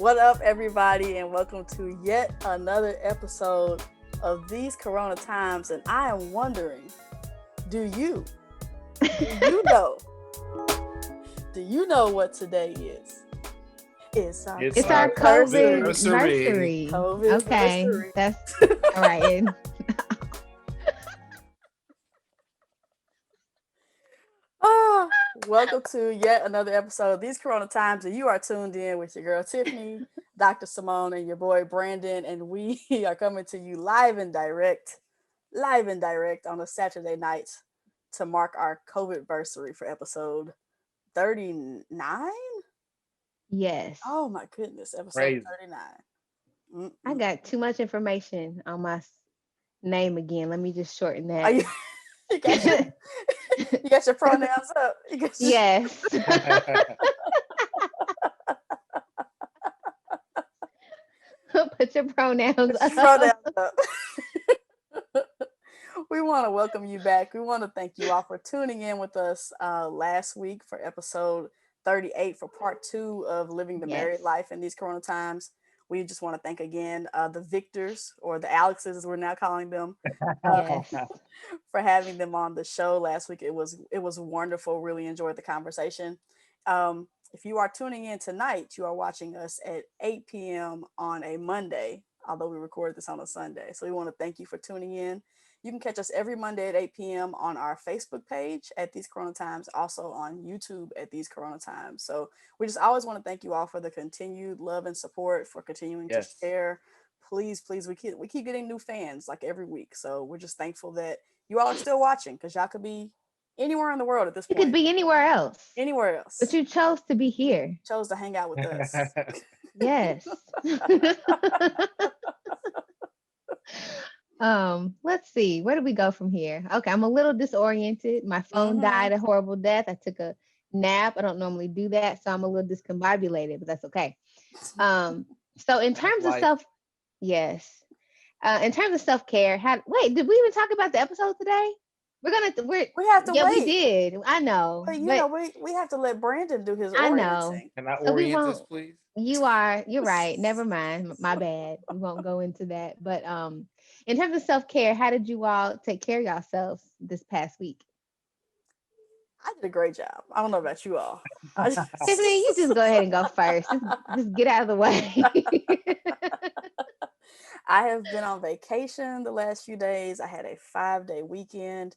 What up, everybody, and welcome to yet another episode of These Corona Times. And I am wondering, do you, do you know, do you know what today is? It's our It's It's our our COVID-versary. COVID COVID-versary. versary. Okay, COVID-versary. that's all right. And Ah, welcome to yet another episode of These Corona Times, and you are tuned in with your girl Tiffany, Dr. Simone, and your boy Brandon, and we are coming to you live and direct on a Saturday night to mark our COVID versary for episode 39. yes, Oh my goodness, episode Crazy. 39. I got too much information on my name again. Let me just shorten Are that. you, you got your you got your pronouns up. You got your Yes. Put your pronouns pronouns up. up. We want to welcome you back. We want to thank you all for tuning in with us last week for episode 38 for part two of Living the Yes. Married Life in These Corona Times. We just want to thank again the Victors, or the Alexes as we're now calling them, uh, Yes. for having them on the show last week. It was wonderful. Really enjoyed the conversation. If you are tuning in tonight, you are watching us at 8 p.m. on a Monday, although we record this on a Sunday. So we want to thank you for tuning in. You can catch us every Monday at 8 p.m. on our Facebook page at These Corona Times, also on YouTube at These Corona Times. So we just always want to thank you all for the continued love and support, for continuing to Yes. share. Please, we keep getting new fans like every week. So we're just thankful that you all are still watching, because y'all could be anywhere in the world at this You could point, be anywhere else, anywhere but else. you chose to be here. Chose to hang out with us. Yes. Let's see. Where do we go from here? Okay, I'm a little disoriented. My phone Hmm. died a horrible death. I took a nap. I don't normally do that, so I'm a little discombobulated, but that's okay. Um, so in That's terms of life. self, yes. In terms of self-care, how wait, did we even talk about the episode today? We're We have to yeah, we wait. did. I know, But but we have to let Brandon do his I know. orienting. Can I So we orient us, won't please? you're right. Never mind. My bad. We won't go into that. But in terms of self-care, how did you all take care of yourselves this past week? I did a great job. I don't know about you all. I, Tiffany, you just go ahead and go first. Just get out of the way. I have been on vacation the last few days. I had a 5-day weekend,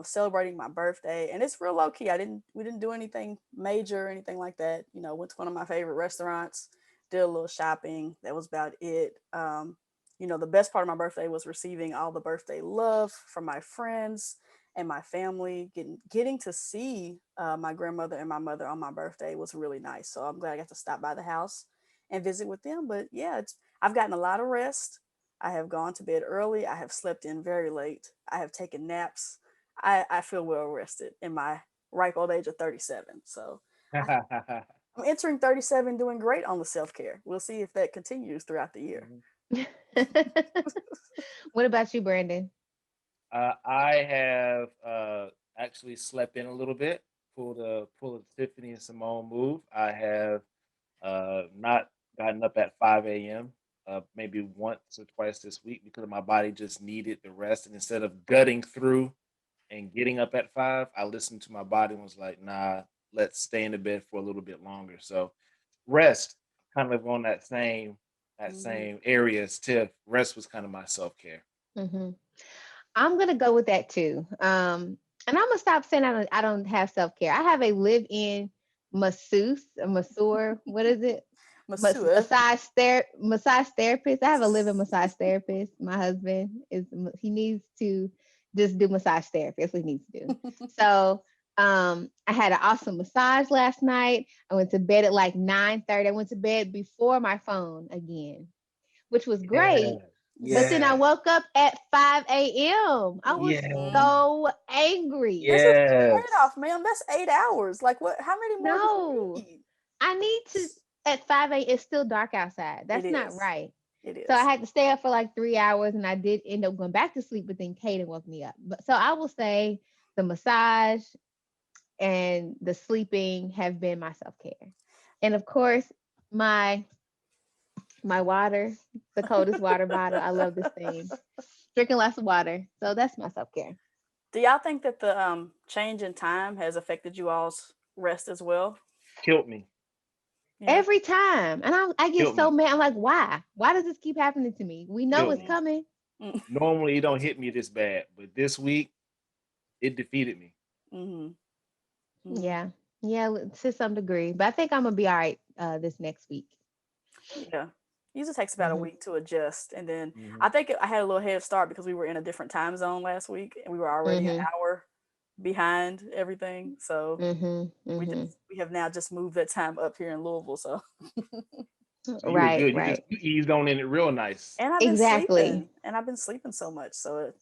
celebrating my birthday, and it's real low key. We didn't do anything major or anything like that. Went to one of my favorite restaurants, did a little shopping. That was about it. The best part of my birthday was receiving all the birthday love from my friends and my family. Getting to see my grandmother and my mother on my birthday was really nice. So I'm glad I got to stop by the house and visit with them. But yeah, I've gotten a lot of rest. I have gone to bed early. I have slept in very late. I have taken naps. I feel well rested in my ripe old age of 37. So I, I'm entering 37 doing great on the self care. We'll see if that continues throughout the year. Mhm. What about you, Brandon? I have actually slept in a little bit. Pull a Tiffany and Simone move. I have not gotten up at 5 a.m. Maybe once or twice this week because my body just needed the rest. And instead of gutting through and getting up at 5, I listened to my body and was like, nah, let's stay in the bed for a little bit longer. So rest, kind of on that Hmm. same area as Tiff. Rest was kind of my self-care. Hmm. I'm gonna go with that too. And I'm gonna stop saying I don't have self care. I have a live-in masseuse, a masseur. What is it? Masua. Massage therapist. I have a live-in massage therapist. My husband he needs to just do massage therapy. That's what he needs to do. So I had an awesome massage last night. I went to bed at like 9:30. I went to bed before my phone again, which was great. Yeah. But then I Yeah. Yes. woke up at 5 a.m. I was Hmm. Yeah. so angry. This is the Yes. trade-off, man. That's 8 hours. Like, what? How many more do you No, need? I need to, at 5 a.m. It's still dark outside. It That's not is. right. It So I is. had to stay up for like 3 hours and I did end up going back to sleep, but then Kaden woke me up. But so I will say the massage and the sleeping have been my self care. And of course, my My water, the coldest water bottle. I love this thing. Drinking lots of water. So that's my self care. Do y'all think that the change in time has affected you all's rest as well? Killed me. Yeah. Every time. And I get Killed so me. mad. I'm like, why? Why does this keep happening to me? We know Killed it's me. Mhm. coming. Mm. Normally it don't hit me this bad, but this week it defeated me. Mhm. Mhm. Yeah. Yeah, to some degree. But I think I'm gonna be all right this next week. Yeah. Usually takes about a Hmm. week to adjust, and then I Hmm. think I had a little head start because we were in a different time zone last week, and we were already an Hmm. hour behind everything. So Hmm. Hmm. we have now just moved that time up here in Louisville. So So you were Right, good. You just right. you eased on in it real nice. and Exactly. I've been sleeping so much. So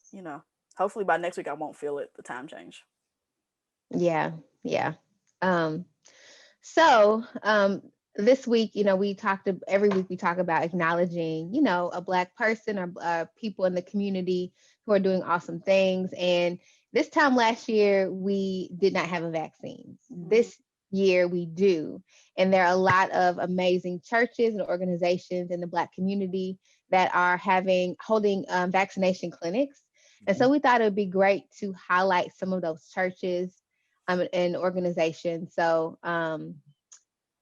hopefully by next week I won't feel it the time change. Yeah, yeah. Um, so this week, we every week we talk about acknowledging, a Black person or people in the community who are doing awesome things. And this time last year, we did not have a vaccine. Mhm. This year we do. And there are a lot of amazing churches and organizations in the Black community that are holding vaccination clinics. And Hmm. so we thought it would be great to highlight some of those churches and organizations. So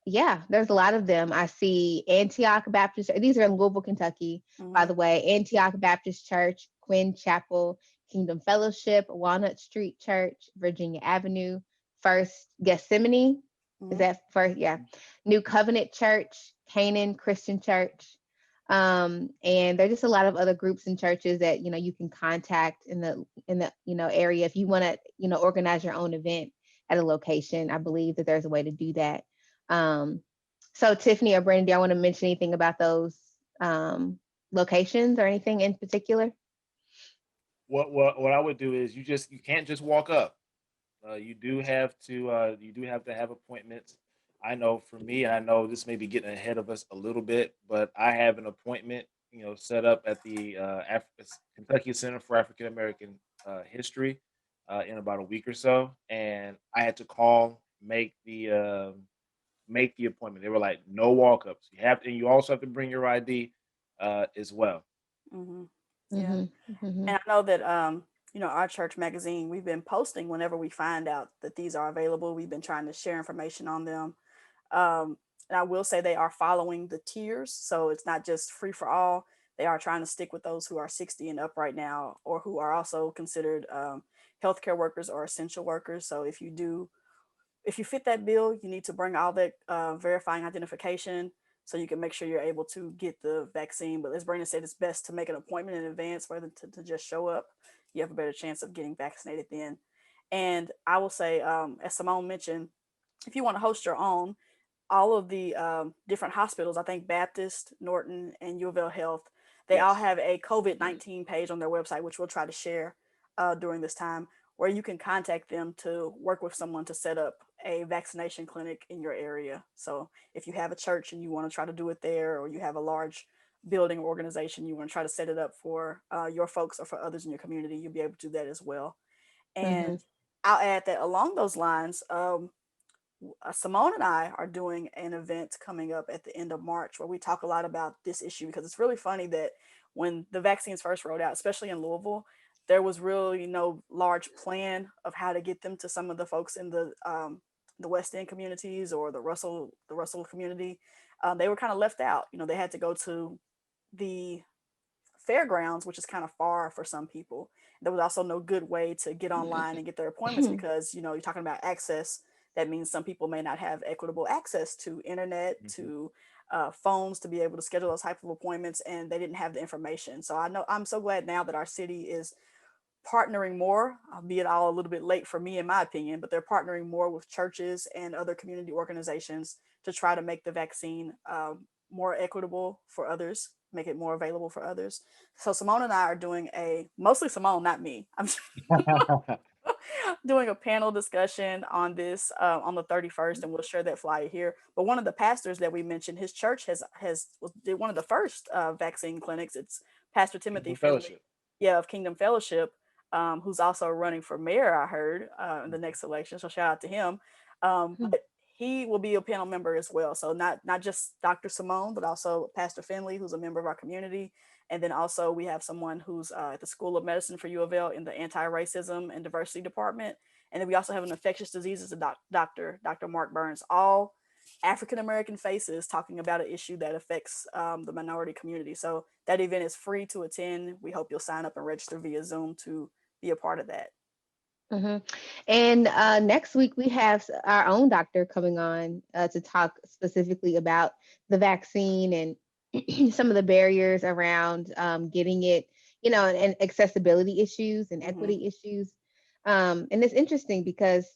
yeah, there's a lot of them. I see Antioch Baptist. These are in Louisville, Kentucky, by Mhm. the way. Antioch Baptist Church, Quinn Chapel, Kingdom Fellowship, Walnut Street Church, Virginia Avenue, First Gethsemane. Is Mhm. that first? Yeah. New Covenant Church, Canaan Christian Church. And there's just a lot of other groups and churches that you can contact in the area if you want to organize your own event at a location. I believe that there's a way to do that. Um, so Tiffany or Brandon, do y'all want to mention anything about those locations or anything in particular? What I would do is you can't just walk up. You do have to have appointments. I know for me, and I know this may be getting ahead of us a little bit, but I have an appointment, set up at the Kentucky Center for African American History in about a week or so, and I had to call, make the appointment. They were like, no walk ups. And you also have to bring your ID as well. Mhm. Yeah. Mm-hmm. Mm-hmm. And I know that our church magazine, we've been posting whenever we find out that these are available. We've been trying to share information on them. Um, and I will say they are following the tiers, so it's not just free for all. They are trying to stick with those who are 60 and up right now, or who are also considered healthcare workers or essential workers. So if you fit that bill, you need to bring all that verifying identification so you can make sure you're able to get the vaccine. But as Brandon said, it's best to make an appointment in advance rather than to just show up. You have a better chance of getting vaccinated then. And I will say, as Simone mentioned, if you want to host your own, all of the different hospitals, I think Baptist, Norton, and U of L Health, they all Yes. have a COVID-19 page on their website, which we'll try to share during this time, where you can contact them to work with someone to set up a vaccination clinic in your area. So if you have a church and you want to try to do it there, or you have a large building or organization, you want to try to set it up for your folks or for others in your community, you'll be able to do that as well. And Mm-hmm. I'll add that along those lines, Simone and I are doing an event coming up at the end of March where we talk a lot about this issue, because it's really funny that when the vaccines first rolled out, especially in Louisville, there was really no large plan of how to get them to some of the folks in the West End communities or the Russell community. They were kind of left out. They had to go to the fairgrounds, which is kind of far for some people. There was also no good way to get online and get their appointments because, you're talking about access. That means some people may not have equitable access to internet, Hmm. to phones to be able to schedule those type of appointments, and they didn't have the information. So I know I'm so glad now that our city is partnering more, albeit all a little bit late for me in my opinion, but they're partnering more with churches and other community organizations to try to make the vaccine more equitable for others, make it more available for others. So Simone and I are doing mostly Simone, not me. I'm doing a panel discussion on this on the 31st, and we'll share that flyer here. But one of the pastors that we mentioned, his church did one of the first vaccine clinics. It's Pastor Timothy Kingdom Finley, Fellowship. yeah, of Kingdom Fellowship, who's also running for mayor, I heard, in the next election. So shout out to him. But he will be a panel member as well. So not just Dr. Simone, but also Pastor Finley, who's a member of our community. And then also we have someone who's at the School of Medicine for U of L in the anti-racism and diversity department. And then we also have an infectious diseases doctor, Dr. Mark Burns, all African American faces talking about an issue that affects the minority community. So that event is free to attend. We hope you'll sign up and register via Zoom to be a part of that. Hmm. And next week we have our own doctor coming on to talk specifically about the vaccine and some of the barriers around getting it, and accessibility issues and Mm-hmm. equity issues. And it's interesting because,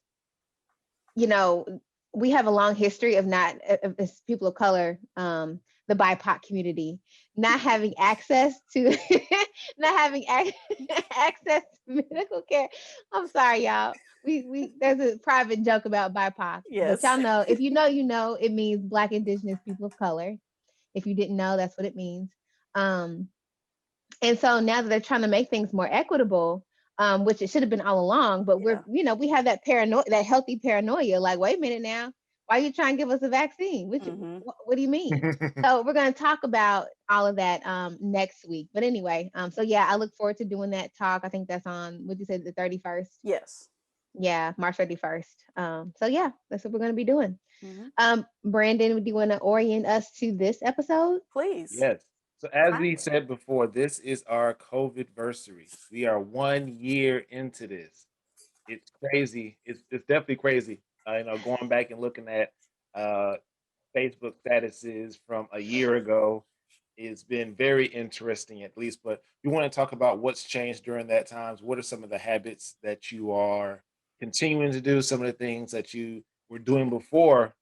you know, we have a long history of not, as people of color, the BIPOC community, not having access to, not having access to medical care. I'm sorry, y'all. We there's a private joke about BIPOC, but Yes. y'all know, if you know, you know, it means Black, Indigenous people of color. If you didn't know, that's what it means. Um, and so now that they're trying to make things more equitable, which it should have been all along, but Yeah. we have that paranoia, that healthy paranoia. Like, wait a minute now, why are you trying to give us a vaccine? Mm-hmm. What do you mean? So we're going to talk about all of that next week. But anyway, so yeah, I look forward to doing that talk. I think that's on, would you say, the 31st? Yes. Yeah, March 31st. So yeah, that's what we're going to be doing. Mm-hmm. Brandon, do you want to orient us to this episode? Please. Yes. So as Hi. we said before, this is our COVID-versary. We are 1 year into this. It's crazy. It's definitely crazy. Going back and looking at uh, Facebook statuses from a year ago, it's been very interesting, at least. But we want to talk about what's changed during that times. What are some of the habits that you are continuing to do? Some of the things that you were doing before,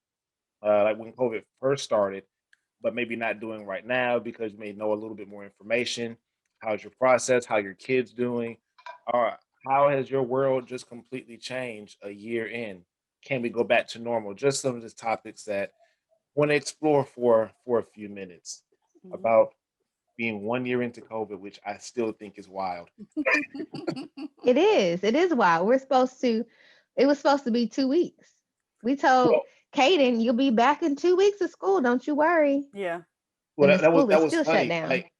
like when COVID first started, but maybe not doing right now because you may know a little bit more information. How's your process? How your kids doing? Or how has your world just completely changed a year in? Can we go back to normal? Just some of the topics that I want to explore for a few minutes Mm-hmm. about being 1 year into COVID, which I still think is wild. It is. It is wild. It was supposed to be 2 weeks. We told Well, Kaden, you'll be back in 2 weeks of school. Don't you worry. Yeah. well, And the that was school that is was still shut funny. down. Like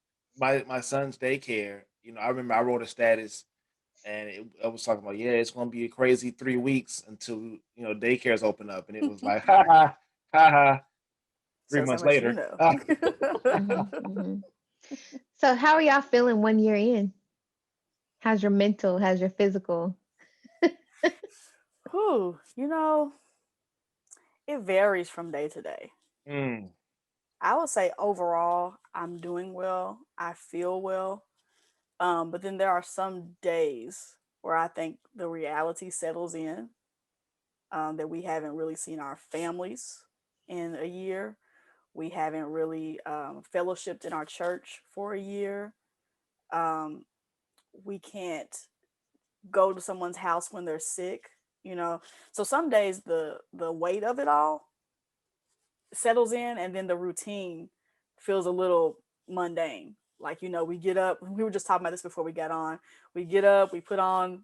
my son's daycare. I remember I wrote a status and I was talking about, yeah, it's going to be a crazy 3 weeks until daycares open up, and it was like, ha ha ha ha. three Shows how months much you later, know. Hmm. Hmm. So, how are y'all feeling 1 year in? How's your mental? How's your physical? Whew. It varies from day to day. mm, I would say overall, I'm doing well. I feel well. But then there are some days where I think the reality settles in, that we haven't really seen our families in a year. We haven't really fellowshipped in our church for a year. Um, we can't go to someone's house when they're sick. So some days the weight of it all settles in, and then the routine feels a little mundane. Like, we get up, we were just talking about this before we got on. We get up, we put on,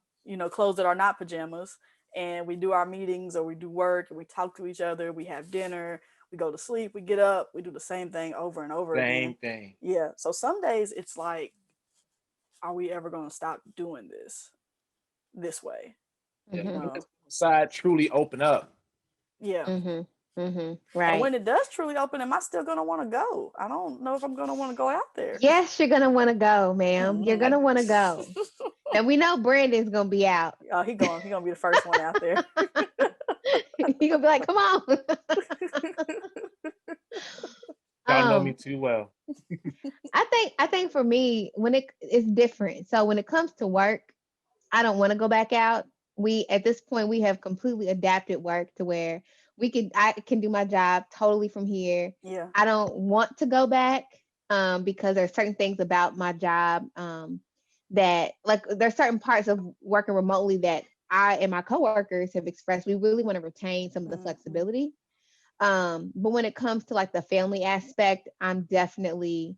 clothes that are not pajamas, and we do our meetings or we do work and we talk to each other, we have dinner, we go to sleep, we get up, we do the same thing over and over same again. thing. Yeah. So some days it's like, are we ever going to stop doing this way? Yeah. You Hmm. When know? does side truly open up? Yeah. Hmm. Hmm. And Right. when it does truly open, am I still going to want to go? I don't know if I'm going to want to go out there. Yes, you're gonna want to go, ma'am. You're Mm-mm. I gonna want to go. Now we know Brandon's gonna be out. Oh, he gonna be the first one out there. You're gonna be like, come on. Y'all know me um, too well. I think for me, when it's different. So when it comes to work, I don't want to go back out. We at this point we have completely adapted work to where I can do my job totally from here. Yeah. I don't want to go back because there's certain things about my job that, like, there's certain parts of working remotely that I and my coworkers have expressed we really want to retain some of the Mm-hmm. flexibility. But when it comes to like the family aspect, I'm definitely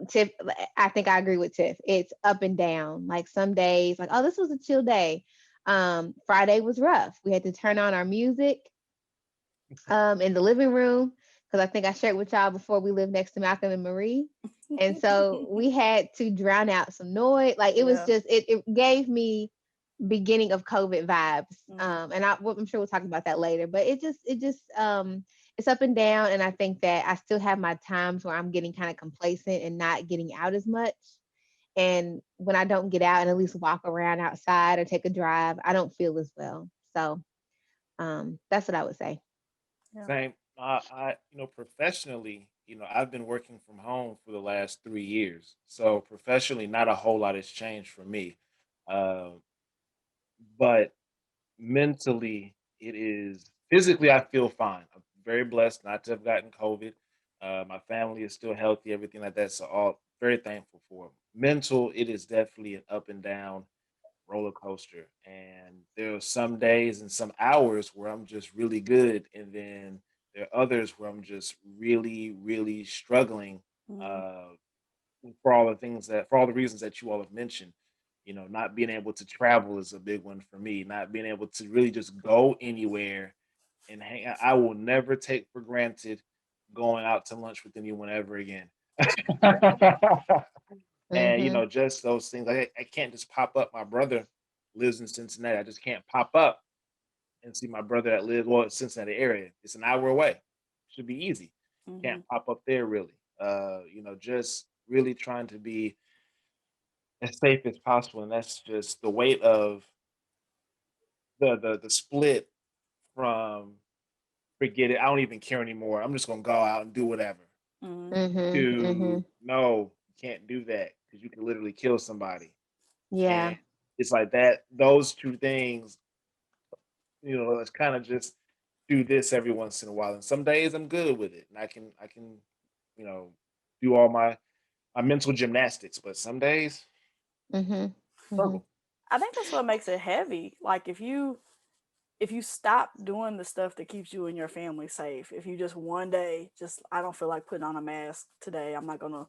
Tiff. I think I agree with Tiff. It's up and down. Like some days, like, oh, this was a chill day. Friday was rough. We had to turn on our music in the living room because I think I shared with y'all before we lived next to Malcolm and Marie. And so we had to drown out some noise. Like it was Yeah. just it gave me beginning of COVID vibes. Hmm. And I'm sure we'll talk about that later. But it just it's up and down. And I think that I still have my times where I'm getting kind of complacent and not getting out as much. And when I don't get out and at least walk around outside or take a drive, I don't feel as well. So that's what I would say. Yeah. Same. Professionally, I've been working from home for the last 3 years. So professionally, not a whole lot has changed for me. Uh, but mentally, it is physically, I feel fine. I'm very blessed not to have gotten COVID. My family is still healthy, everything like that. So all very thankful for it. Mental, it is definitely an up and down roller coaster. And there are some days and some hours where I'm just really good. And then there are others where I'm just really, really struggling Hmm. uh, for all the reasons that you all have mentioned. Not being able to travel is a big one for me. Not being able to really just go anywhere and hang out. I will never take for granted going out to lunch with anyone ever again. And Mm-hmm. just those things. I can't just pop up. My brother lives in Cincinnati. I just can't pop up and see my brother that lives Cincinnati area. It's an hour away. Should be easy. Hmm. Can't pop up there really. Just really trying to be as safe as possible, and that's just the weight of the split from forget it. I don't even care anymore. I'm just gonna go out and do whatever. Hmm. Mm-hmm. Mm-hmm. To no, you can't do that because you can literally kill somebody. And Yeah. it's like that. Those two things, let's kind of just do this every once in a while. And some days I'm good with it, and I can, you know, do all my mental gymnastics. But some days Mm-hmm. Mm-hmm. struggle. I think that's what makes it heavy. Like if you stop doing the stuff that keeps you and your family safe, if you just one day just I don't feel like putting on a mask today. I'm not gonna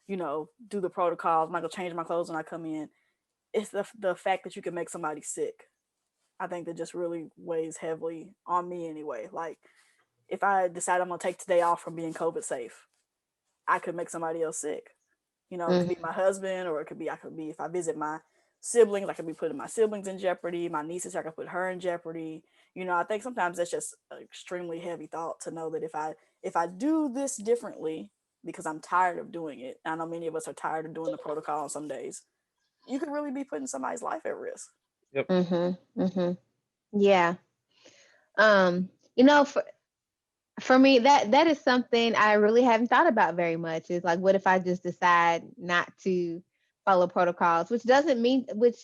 do the protocols. I'm not gonna change my clothes when I come in. It's the fact that you can make somebody sick. I think that just really weighs heavily on me anyway. Like if I decide I'm gonna take today off from being COVID safe, I could make somebody else sick. It could be Mm-hmm. my husband, or I could be if I visit my siblings, I could be putting my siblings in jeopardy. My nieces, I could put her in jeopardy. I think sometimes that's just an extremely heavy thought to know that if I do this differently because I'm tired of doing it. I know many of us are tired of doing the protocol on some days. You could really be putting somebody's life at risk. Yep. Mm-hmm. Mm-hmm. Yeah. Um, for me that is something I really haven't thought about very much. Is like what if I just decide not to follow protocols, which doesn't mean which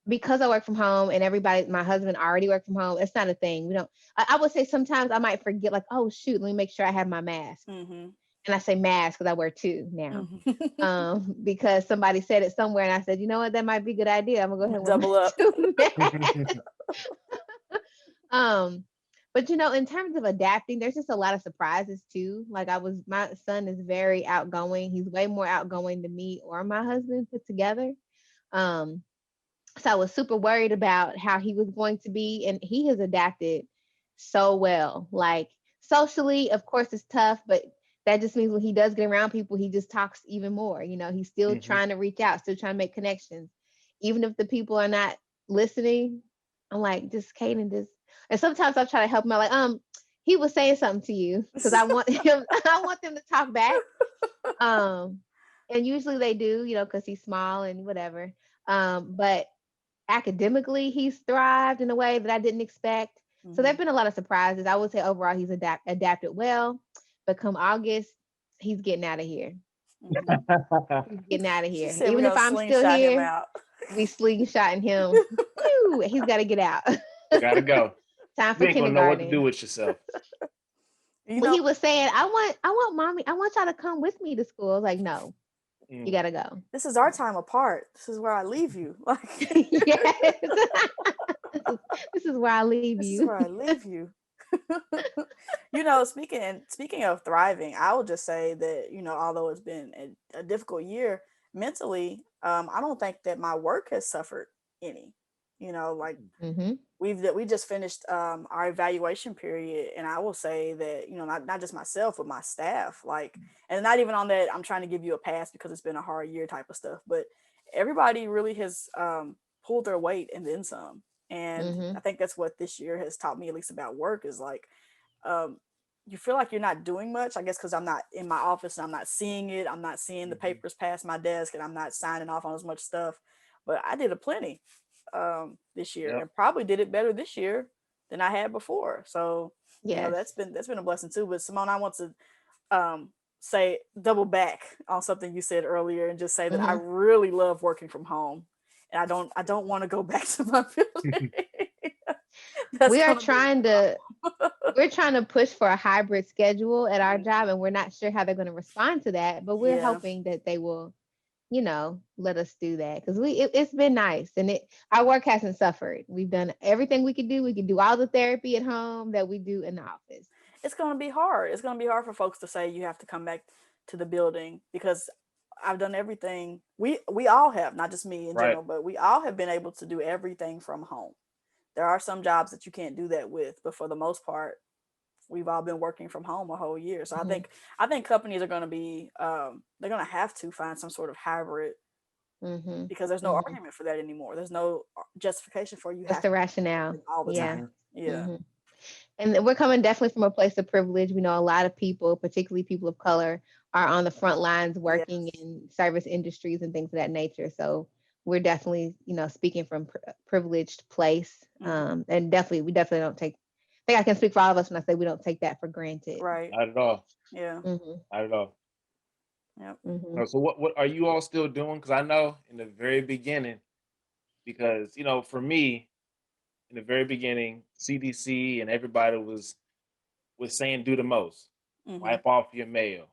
because I work from home and everybody, my husband already worked from home, it's not a thing. We don't, I would say sometimes I might forget, like, oh, shoot, let me make sure I have my mask. Mm-hmm. And I say mask because I wear two now. Mm-hmm. Because somebody said it somewhere and I said, you know what, that might be a good idea. I'm gonna go ahead and wear my Double up. two masks. Um, but in terms of adapting, there's just a lot of surprises too. Like my son is very outgoing. He's way more outgoing than me or my husband put together. Um, so I was super worried about how he was going to be, and he has adapted so well. Like socially, of course, it's tough, but that just means when he does get around people, he just talks even more. He's still Hmm. trying to reach out, still trying to make connections, even if the people are not listening. I'm like, just Kaden, just. And sometimes I try to help him out, like, he was saying something to you because I want him, I want them to talk back. Um, and usually they do, because he's small and whatever. But academically he's thrived in a way that I didn't expect. So Mm-hmm. there've been a lot of surprises. I would say overall he's adapted well, but come August, he's getting out of here. Mm-hmm. He's getting out of She here. said we're Even if gonna I'm still slingshot him here, out. we slingshotting him. Whew, he's got to get out. Gotta go. Time You for ain't gonna know what to do kindergarten. with yourself. you Well, know, he was saying, I want mommy, I want y'all to come with me to school. I was like, no, you Mm. gotta go. this is our time apart. This is where I leave you. Like Yes. This is where I leave this is you. where I leave you. Speaking of thriving, I will just say that although it's been a difficult year mentally, I don't think that my work has suffered any. Like Mm-hmm. we just finished our evaluation period, and I will say that not just myself but my staff, like, and not even on that I'm trying to give you a pass because it's been a hard year type of stuff, but everybody really has pulled their weight and then some. And Mm-hmm. I think that's what this year has taught me, at least about work, is like um, you feel like you're not doing much, I guess, because I'm not in my office and I'm not seeing it. I'm not seeing the Hmm. papers pass my desk and I'm not signing off on as much stuff. But I did a plenty this year, Yep. and probably did it better this year than I had before. So Yes. that's been a blessing too. But Simone, I want to um, say double back on something you said earlier and just say that I Mm-hmm. really love working from home, and I don't want to go back to my building. That's We are gonna be trying to we're trying to push for a hybrid schedule at our Mhm. job, and we're not sure how they're going to respond to that, but we're Yeah, hoping that they will, let us do that, because it's been nice, and our work hasn't suffered. We've done everything we could do. We could do all the therapy at home that we do in the office. it's gonna be hard. It's gonna be hard for folks to say you have to come back to the building because I've done everything. We all have, not just me in Right. general, but we all have been able to do everything from home. There are some jobs that you can't do that with, but for the most part, we've all been working from home a whole year. So I Hmm. think I think companies are going to be they're going to have to find some sort of hybrid Hmm. because there's no Hmm. argument for that anymore. There's no justification for you That's have the to be rationale. in all the Yeah. time. Hmm. Yeah. Hmm. And we're coming definitely from a place of privilege. We know a lot of people, particularly people of color, are on the front lines working Yes. in service industries and things of that nature. So we're definitely, speaking from privileged place. Hmm. And definitely, we definitely don't take. I think I can speak for all of us when I say we don't take that for granted. Right. Not at all. Yeah. Hmm. Not at all. Yep. Hmm. No, so what are you all still doing? Because I know in the very beginning, because for me, in the very beginning, CDC and everybody was saying do the most. Hmm. Wipe off your mail,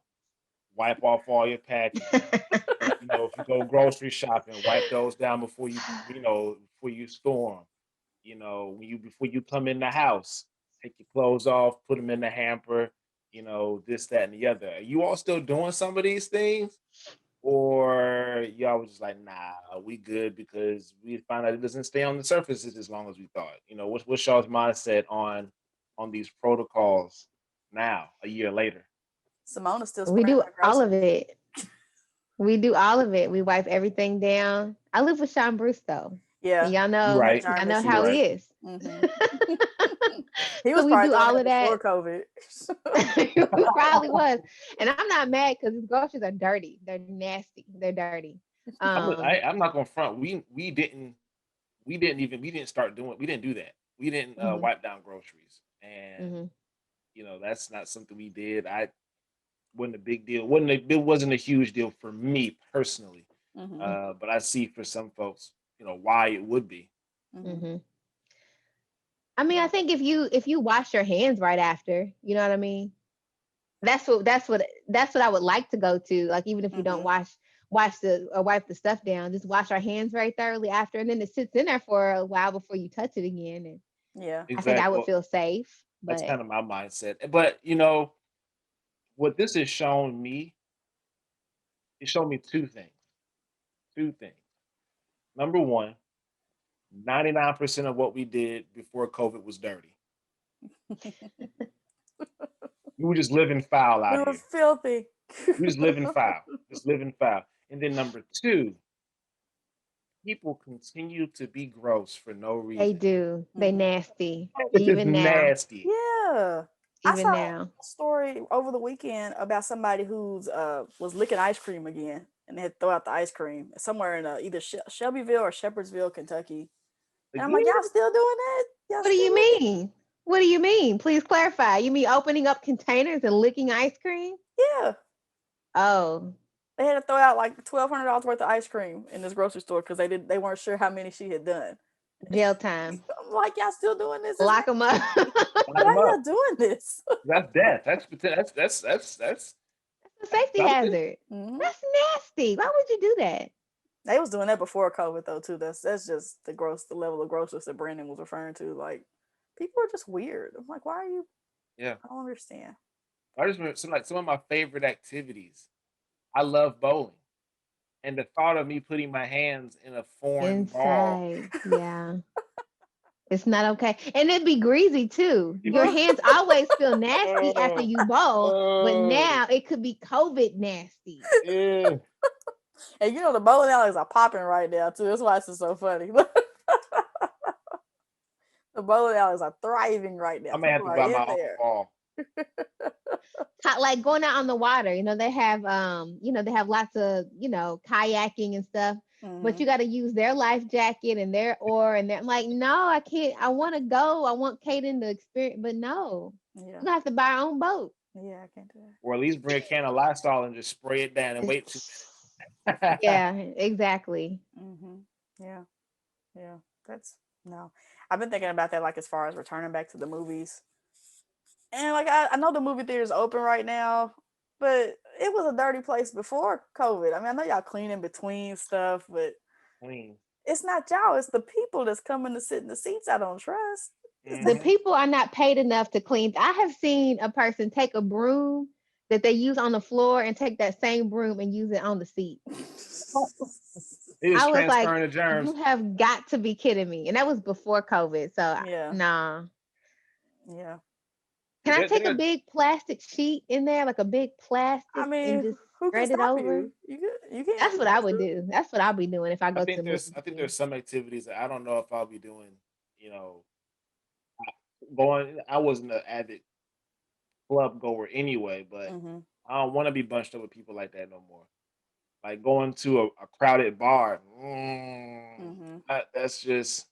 wipe off all your packages. If you go grocery shopping, wipe those down before you store them. Before you come in the house, take your clothes off, put them in the hamper. This, that, and the other. Are you all still doing some of these things? Or y'all was just like, nah, we good because we found out it doesn't stay on the surfaces as long as we thought. What's y'all's mindset on these protocols now, a year later? Simona's still We spraying do her all of groceries. it. We do all of it. We wipe everything down. I live with Sean Bruce though. And Yeah. y'all You He know, had right. germ y'all know You how right. issues. he is. Hmm. He So was we probably do doing all that of that. before COVID. It probably was. And I'm not mad because his groceries are dirty. They're nasty. They're dirty. I'm not gonna front. We didn't start doing. We didn't do that. We didn't Hmm. wipe down groceries, and Hmm. that's not something we did. I wasn't a big deal. It wasn't a huge deal for me personally. Hmm. But I see for some folks, why it would be. Hmm. Hmm. I mean, I Yeah. think if you wash your hands right after, you know what I mean? That's what I would like to go to. Like, even if we don't Hmm. wash the or wipe the stuff down, just wash our hands very thoroughly after, and then it sits in there for a while before you touch it again. And Yeah. I think I Exactly. would Well, feel safe. that's But kind of my mindset. But what this has shown me, it showed me two things. Two things. Number one, 99% of what we did before COVID was dirty. We were just living foul We out were here. filthy. We just living foul. Just living foul. And then number two, people continue to be gross for no they reason. do. They Hmm. nasty. It's just Even now. nasty. Yeah. I Even saw now. a story over the weekend about somebody who's was licking ice cream again, and they had to throw out the ice cream somewhere in either Shelbyville or Shepherdsville, Kentucky. And I'm like, Again? y'all still doing that? Y'all What do still you licking? mean? What do you mean? Please clarify. You mean opening up containers and licking ice cream? Yeah. Oh, They had to throw out like $1,200 worth of ice cream in this grocery store because they weren't sure how many she had done. jail time. I'm like, y'all still doing this? It's Lock them up. nasty. Lock Why 'em are up. y'all doing this? That's death. A That's safety something. hazard. Hmm. That's nasty. Why would you do that? They was doing that before COVID though too. That's just the level of grossness that Brandon was referring to. Like, people are just weird. I'm like, why are you? Yeah. I don't understand. I just remember some of my favorite activities. I love bowling. and the thought of me putting my hands in a foreign ball. Inside. Yeah. It's not okay. And it'd be greasy too. Your Oh, hands always feel nasty after oh, you bowl, but oh, now it could be COVID nasty. yeah. And you know the bowling alleys are popping right now too. That's why it's just so funny. The bowling alleys are thriving right now. I may have People to are buy my in own there. ball. Like going out on the water, they have they have lots of, kayaking and stuff, but Hmm. you got to use their life jacket and their oar and they're like, no, I can't. I want to go. I want Kaden to experience, but no, Yeah. we're gonna have to buy our own boat. Yeah, I can't do Or at least bring a can of Lysol and just spray it down and wait 2 minutes. Yeah, exactly. that. Yeah. Yeah. That's no. I've been thinking about that, like as far as returning back to the movies. And like I know the movie theater's open right now, but it was a dirty place before COVID. I mean, I know y'all clean in between stuff, but Clean. it's not y'all, it's the people that's coming to sit in the seats I don't trust. The Hmm. people are not paid enough to clean. I have seen a person take a broom that they use on the floor and take that same broom and use it on the seat. It is I was like, transferring the you germs. have got to be kidding me. And that was before COVID. So, Yeah. nah. Yeah. Can Yeah, I take a there. big plastic sheet in there, like a big I plastic, and mean, just who can spread it stop over? you? You can, That's you what I want would to. do. That's what I'll be doing if I go to the I movie think theater. there's some activities that I don't know if I'll be doing. You know, going. I wasn't an avid club goer anyway, but Hmm. I don't want to be bunched up with people like that no more. Like going to a crowded bar. Hmm. That's just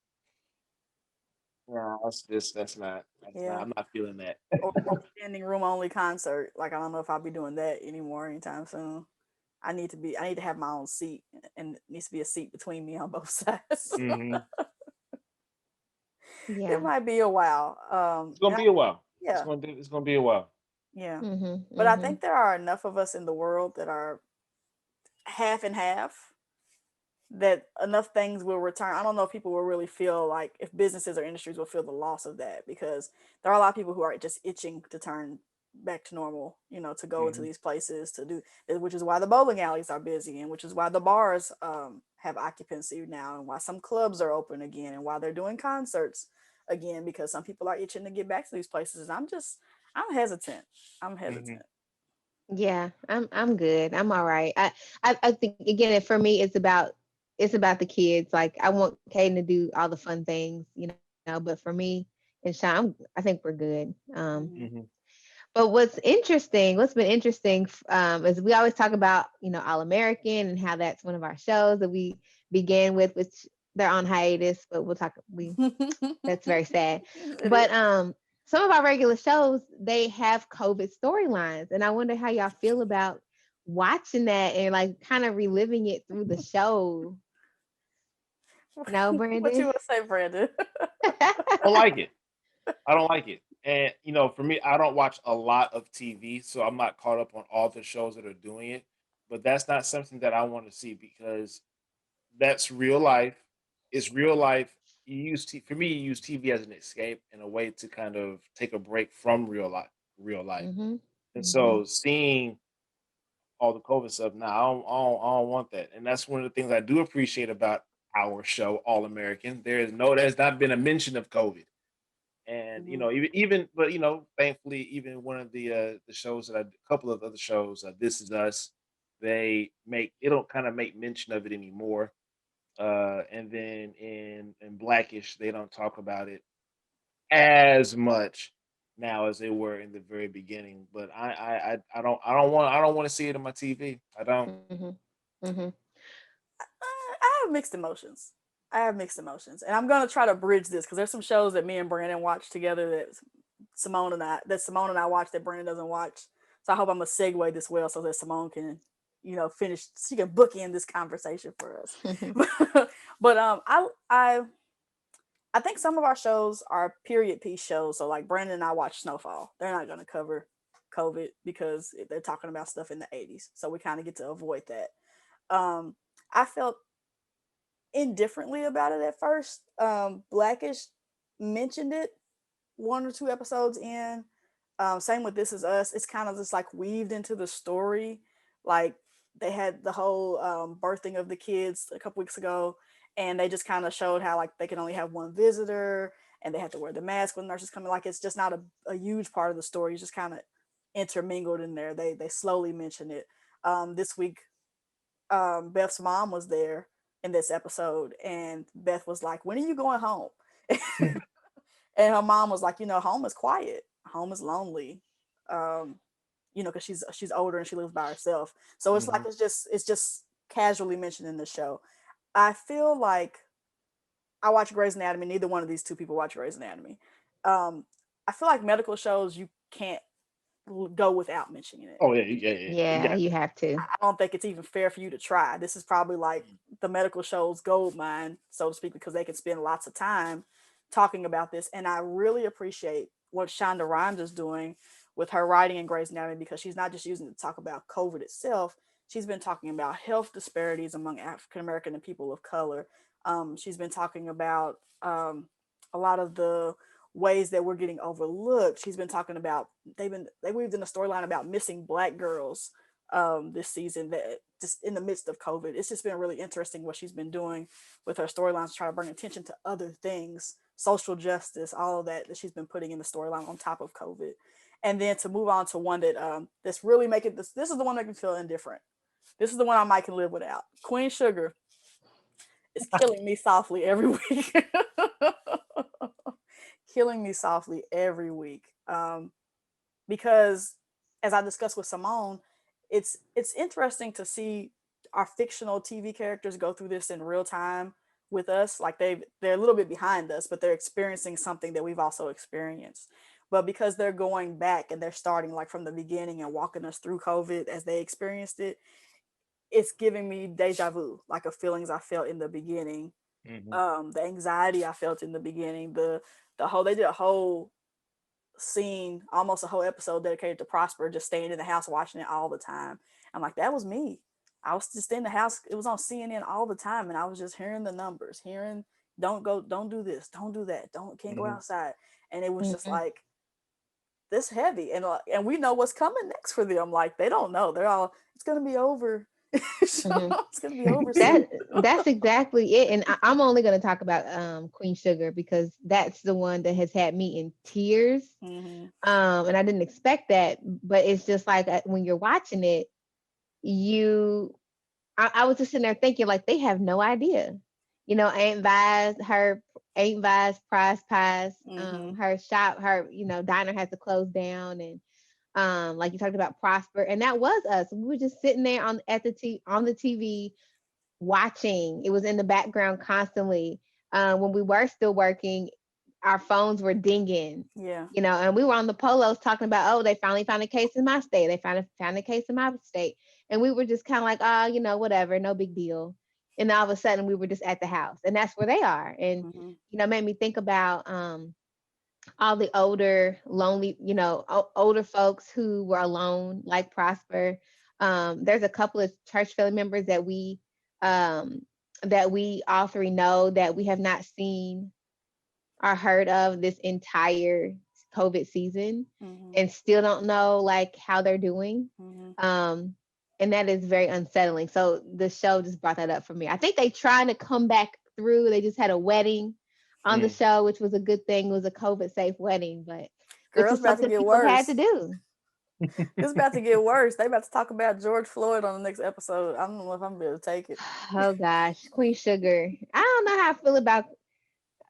no. That's not. That's not. Yeah. I'm not feeling that. Or standing room only concert. Like I don't know if I'll be doing that anymore anytime soon. I need to have my own seat, and it needs to be a seat between me on both sides. Hmm. It Yeah. might be a while. It's gonna And I, be a while. yeah, It's gonna be a while. yeah. Mhm. But I Mhm. think there are enough of us in the world that are half and half, that enough things will return. I don't know if people will really feel like, if businesses or industries will feel the loss of that, because there are a lot of people who are just itching to turn back to normal, to go into Hmm. these places to do, which is why the bowling alleys are busy, and which is why the bars have occupancy now, and why some clubs are open again, and why they're doing concerts again, because some people are itching to get back to these places. I'm hesitant. I'm Hmm. hesitant. Yeah, I'm good. I'm all right. I think again for me it's about the kids. Like I want Caden to do all the fun things, but for me and Sean, I think we're good. Hmm. Hmm. But what's been interesting, is we always talk about, All American and how that's one of our shows that we began with, which they're on hiatus, but we'll talk. That's very sad. It is. But some of our regular shows, they have COVID storylines, and I wonder how y'all feel about watching that and like kind of reliving it through the show. No, What you Brandon. would say, Brandon? I don't like it. I don't like it. And for me, I don't watch a lot of TV, so I'm not caught up on all the shows that are doing it. But that's not something that I want to see because that's real life. It's real life. For me, you use TV as an escape and a way to kind of take a break from real life. Mhm. And Mhm. so seeing all the COVID stuff, now I don't want that. And that's one of the things I do appreciate about our show, All American. There's not been a mention of COVID. And Hmm. but thankfully, even one of the shows a couple of other shows, This Is Us, they don't kind of make mention of it anymore. And then in Blackish, they don't talk about it as much now as they were in the very beginning. But I don't want to see it on my TV. I don't. Mhm. Mhm. I have mixed emotions. I have mixed emotions, and I'm gonna try to bridge this because there's some shows that me and Brandon watch together that Simone and I watch that Brandon doesn't watch. So I hope I'm gonna segue this well so that Simone can, finish. She can bookend this conversation for us. But I think some of our shows are period piece shows. So like Brandon and I watch Snowfall. They're not gonna cover COVID because they're talking about stuff in the 80s. So we kind of get to avoid that. Um, I felt indifferently about it at first. Blackish mentioned it one or two episodes in. Same with This Is Us. It's kind of just like weaved into the story. Like they had the whole birthing of the kids a couple weeks ago, and they just kind of showed how like they can only have one visitor, and they have to wear the mask when nurses come in. Like it's just not a huge part of the story. It's just kind of intermingled in there. They slowly mention it. This week, Beth's mom was there in this episode, and Beth was like, "When are you going home?" And her mom was like, home is quiet, home is lonely, um, because she's older and she lives by herself. So it's like Hmm. it's just casually mentioned in the show. I feel like I watch Grey's Anatomy. Neither one of these two people watch Grey's Anatomy. Um, I feel like medical shows you can't go without mentioning it. Oh yeah, yeah, yeah, yeah. You Yeah, got you have to. I don't think it's even fair for you to try. This is probably like to. the medical show's gold mine, so to speak, because they can spend lots of time talking about this. And I really appreciate what Shonda Rhimes is doing with her writing in Grey's Anatomy, because she's not just using it to talk about COVID itself. She's been talking about health disparities among African American and people of color. She's been talking about a lot of the ways that we're getting overlooked. She's been talking about they weaved in a storyline about missing black girls this season, that just in the midst of COVID. It's just been really interesting what she's been doing with her storylines to try to bring attention to other things, social justice, all of that she's been putting in the storyline on top of COVID. And then to move on to one that that's really making this is the one that can feel indifferent. This is the one I might can live without. Queen Sugar is killing me softly every week. Killing me softly every week. Because as I discussed with Simone, it's interesting to see our fictional TV characters go through this in real time with us. Like they're a little bit behind us, but they're experiencing something that we've also experienced. But because they're going back and they're starting like from the beginning and walking us through COVID as they experienced it, it's giving me deja vu, like of feelings I felt in the beginning, Hmm. the anxiety I felt in the beginning, the whole they did a whole scene, almost a whole episode dedicated to Prosper just staying in the house watching it all the time. I'm like, that was me. I was just in the house. It was on CNN all the time, and I was just hearing the numbers, hearing don't go, don't do this, don't do that, don't can't go Hmm. outside, and it was just Mhm. like this heavy, and we know what's coming next for them. Like they don't know. They're all it's gonna be over. It's Mhm. gonna be over soon. That's exactly it. And I'm only going to talk about Queen Sugar because that's the one that has had me in tears. Hmm. And I didn't expect that, but it's just like when you're watching it, you I was just sitting there thinking like they have no idea. Aunt Vi's prize pies, Hmm. her shop, her, diner has to close down, and like you talked about Prosper, and that was us. We were just sitting there on the TV watching. It was in the background constantly. When we were still working, our phones were dinging, Yeah. and we were on the polos talking about, oh, they finally found a case in my state. They found a case in my state. And we were just kind of like, oh, whatever, no big deal. And all of a sudden we were just at the house. And that's where they are. And, Hmm. made me think about all the older, lonely, older folks who were alone, like Prosper. There's a couple of church family members um, that we all three know that we have not seen or heard of this entire COVID season, Hmm. and still don't know like how they're doing. Hmm. Um, and that is very unsettling. So the show just brought that up for me. I think they trying to come back through. They just had a wedding on the Mm. show, which was a good thing. It was a COVID safe wedding, but which Girl, it's is about to something get people had to worse. do. It's about to get worse. They about to talk about George Floyd on the next episode. I don't know if I'm gonna be able to take it. Oh gosh, Queen Sugar. I don't know how I feel about.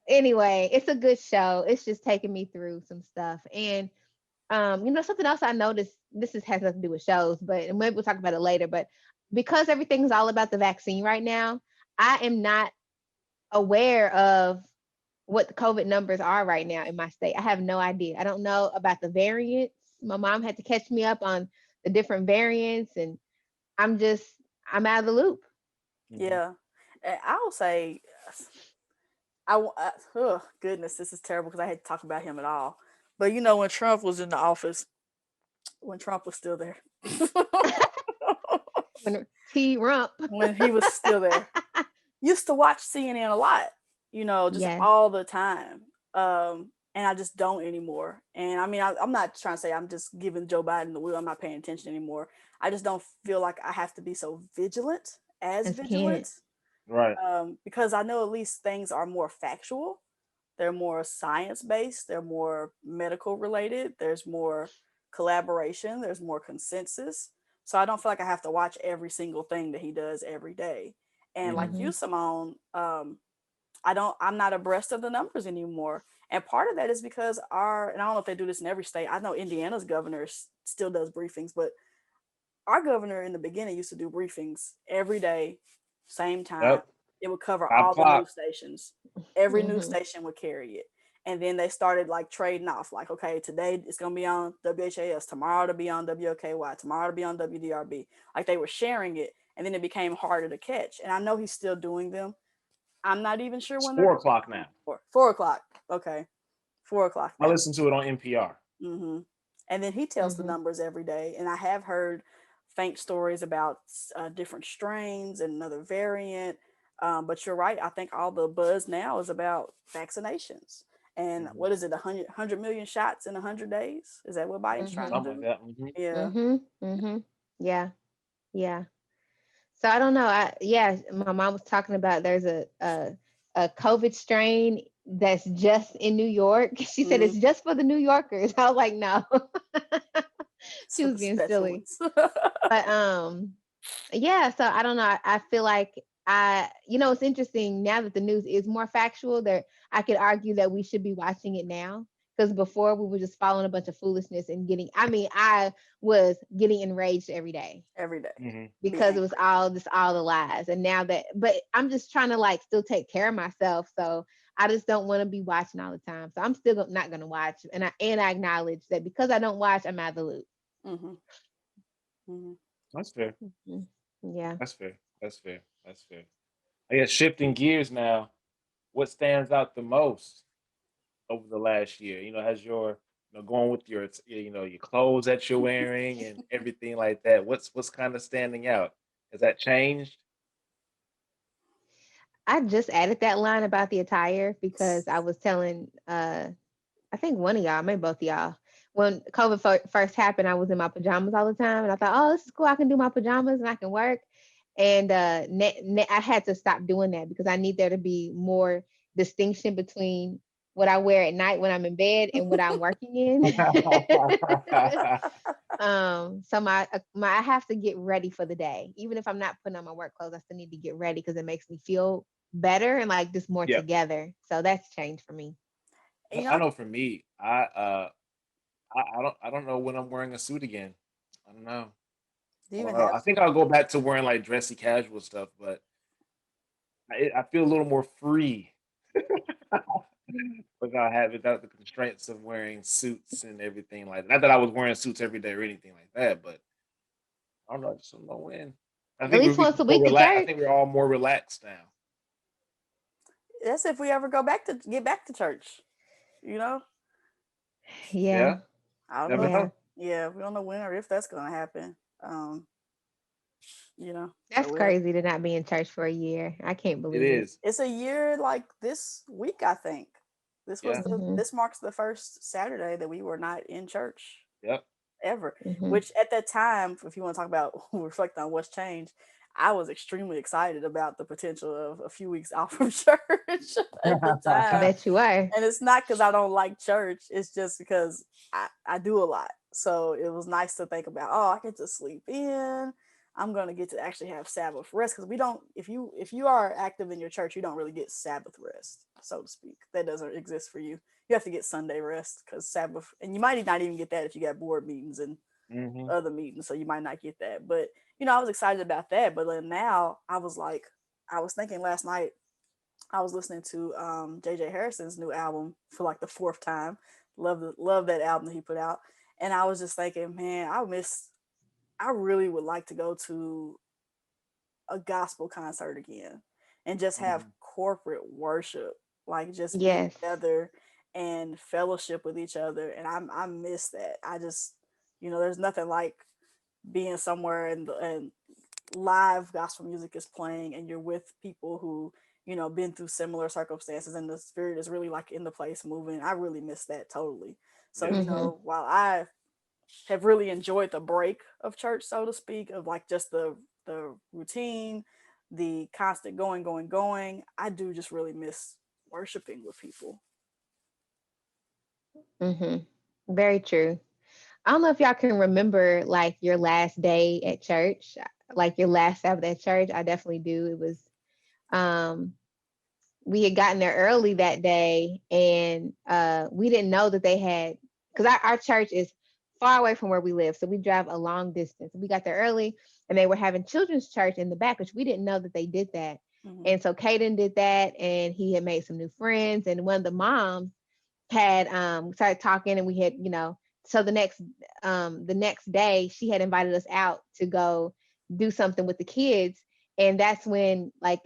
Anyway, it's a good show. It's just taking me through some stuff. And something else I noticed, has nothing to do with shows, but and maybe we'll talk about it later. But because everything's all about the vaccine right now, I am not aware of what the COVID numbers are right now in my state. I have no idea. I don't know about the variants. My mom had to catch me up on the different variants, and I'm just I'm out of the loop. Hmm. Yeah, and I will say, oh goodness, this is terrible because I hate to talk about him at all. But when Trump was in the office, when Trump was still there, When T Rump. when he was still there, used to watch CNN a lot. Just Yes. all the time. and I just don't anymore. And I mean, I'm not trying to say I'm just giving Joe Biden the wheel. I'm not paying attention anymore. I just don't feel like I have to be so vigilant, as As can't. vigilant, Right. because I know at least things are more factual. They're more science based. They're more medical related. There's more collaboration. There's more consensus. So I don't feel like I have to watch every single thing that he does every day. And like Hmm. you, Hmm. Simone, I'm not abreast of the numbers anymore. And part of that is because and I don't know if they do this in every state. I know Indiana's governor still does briefings, but our governor in the beginning used to do briefings every day, same time. Yep. It would cover 5 all the o'clock. news stations. Every news Hmm. station would carry it. And then they started like trading off, like, okay, today it's gonna be on WHAS, tomorrow it'll be on WOKY, tomorrow it'll be on WDRB. Like they were sharing it, and then it became harder to catch. And I know he's still doing them. I'm not even sure It's when they're 4 o'clock now. 4 o'clock. Okay, 4 o'clock I now. listen to it on NPR. Hmm. And then he tells the Hmm. numbers every day. And I have heard faint stories about different strains and another variant. But you're right. I think all the buzz now is about vaccinations. And Hmm. what is it, 100 million shots in 100 days? Is that what Biden's trying to Hmm. Something like do? that. Hmm. Yeah. Hmm. Hmm. Yeah. Yeah. So I don't know. Yeah, my mom was talking about there's a COVID strain that's just in New York. She said Hmm. it's just for the New Yorkers. I was like, no. It's She for was the being special silly. ones. But yeah, so I don't know. I feel like it's interesting now that the news is more factual. There, I could argue that we should be watching it now because before we were just following a bunch of foolishness and getting. I mean, I was getting enraged every day Every day. Hmm. Be because it was angry. all the lies. And now that, but I'm just trying to like still take care of myself. So I just don't want to be watching all the time. So I'm still not going to watch. And I acknowledge that because I don't watch, I'm out of the loop. Hmm. Hmm. That's fair. Mhm. Yeah. That's fair. That's fair. That's fair. I guess shifting gears now, what stands out the most over the last year? Has your going with your clothes that you're wearing and everything like that. What's kind of standing out? Has that changed? I just added that line about the attire because I was telling I think one of y'all, maybe both of y'all, when COVID first happened, I was in my pajamas all the time, and I thought, oh, this is cool. I can do my pajamas and I can work. And I had to stop doing that because I need there to be more distinction between what I wear at night when I'm in bed and what I'm working in. So my I have to get ready for the day, even if I'm not putting on my work clothes. I still need to get ready because it makes me feel better and like just more Yeah, together. So that's changed for me. You I know, know for me, I don't know when I'm wearing a suit again. I don't know. do you I don't even know. have I think I'll go back to wearing like dressy casual stuff, but I feel a little more free without the constraints of wearing suits and everything like that. Not that I was wearing suits every day or anything like that, but I don't know. I just don't know when. I At think we're least once becoming a more week to relaxed. I church. think we're all more relaxed now. that's if we ever get back to church, you know? Yeah, Yeah, I don't never know. yeah. know. Yeah, we don't know when or if that's gonna happen. Um, so That's we'll crazy to not be in church for a year. I can't It believe it. is. it's a year like this week, I think. Yeah. Hmm. This marks the first Saturday that we were not in church Yep. ever. Hmm. Which at that time, if you want to talk about reflect on what's changed, I was extremely excited about the potential of a few weeks out from church at the I time. bet you are. And it's not because I don't like church, it's just because I do a lot. So it was nice to think about, oh, I get to sleep in. I'm gonna get to actually have Sabbath rest because we don't if you are active in your church, you don't really get Sabbath rest, so to speak. That doesn't exist for you. You have to get Sunday rest because Sabbath, and you might not even get that if you got board meetings and Hmm. other meetings, so you might not get that. But I was excited about that. But then now I was like, I was thinking last night I was listening to JJ Harrison's new album for like the fourth time. Love that album that he put out. And I was just thinking, man, I really would like to go to a gospel concert again and just have Hmm. corporate worship, like just be Yes. together and fellowship with each other. And I miss that. There's nothing like being somewhere and live gospel music is playing and you're with people who been through similar circumstances, and the spirit is really like in the place moving. I really miss that totally. So, Yeah. Mm-hmm. while I have really enjoyed the break of church, so to speak, of like just the routine, the constant going, going, going, I do just really miss worshiping with people. Mm-hmm. Very true. I don't know if y'all can remember like your last day at church, like your last Sabbath at church. I definitely do. It was um we had gotten there early that day, and we didn't know that they had, because our church is far away from where we live, so we drive a long distance. We got there early, and they were having children's church in the back, which we didn't know that they did that. Hmm. And so Caden did that, and he had made some new friends, and one of the moms had started talking, and we had, so the next day she had invited us out to go do something with the kids. And that's when, like,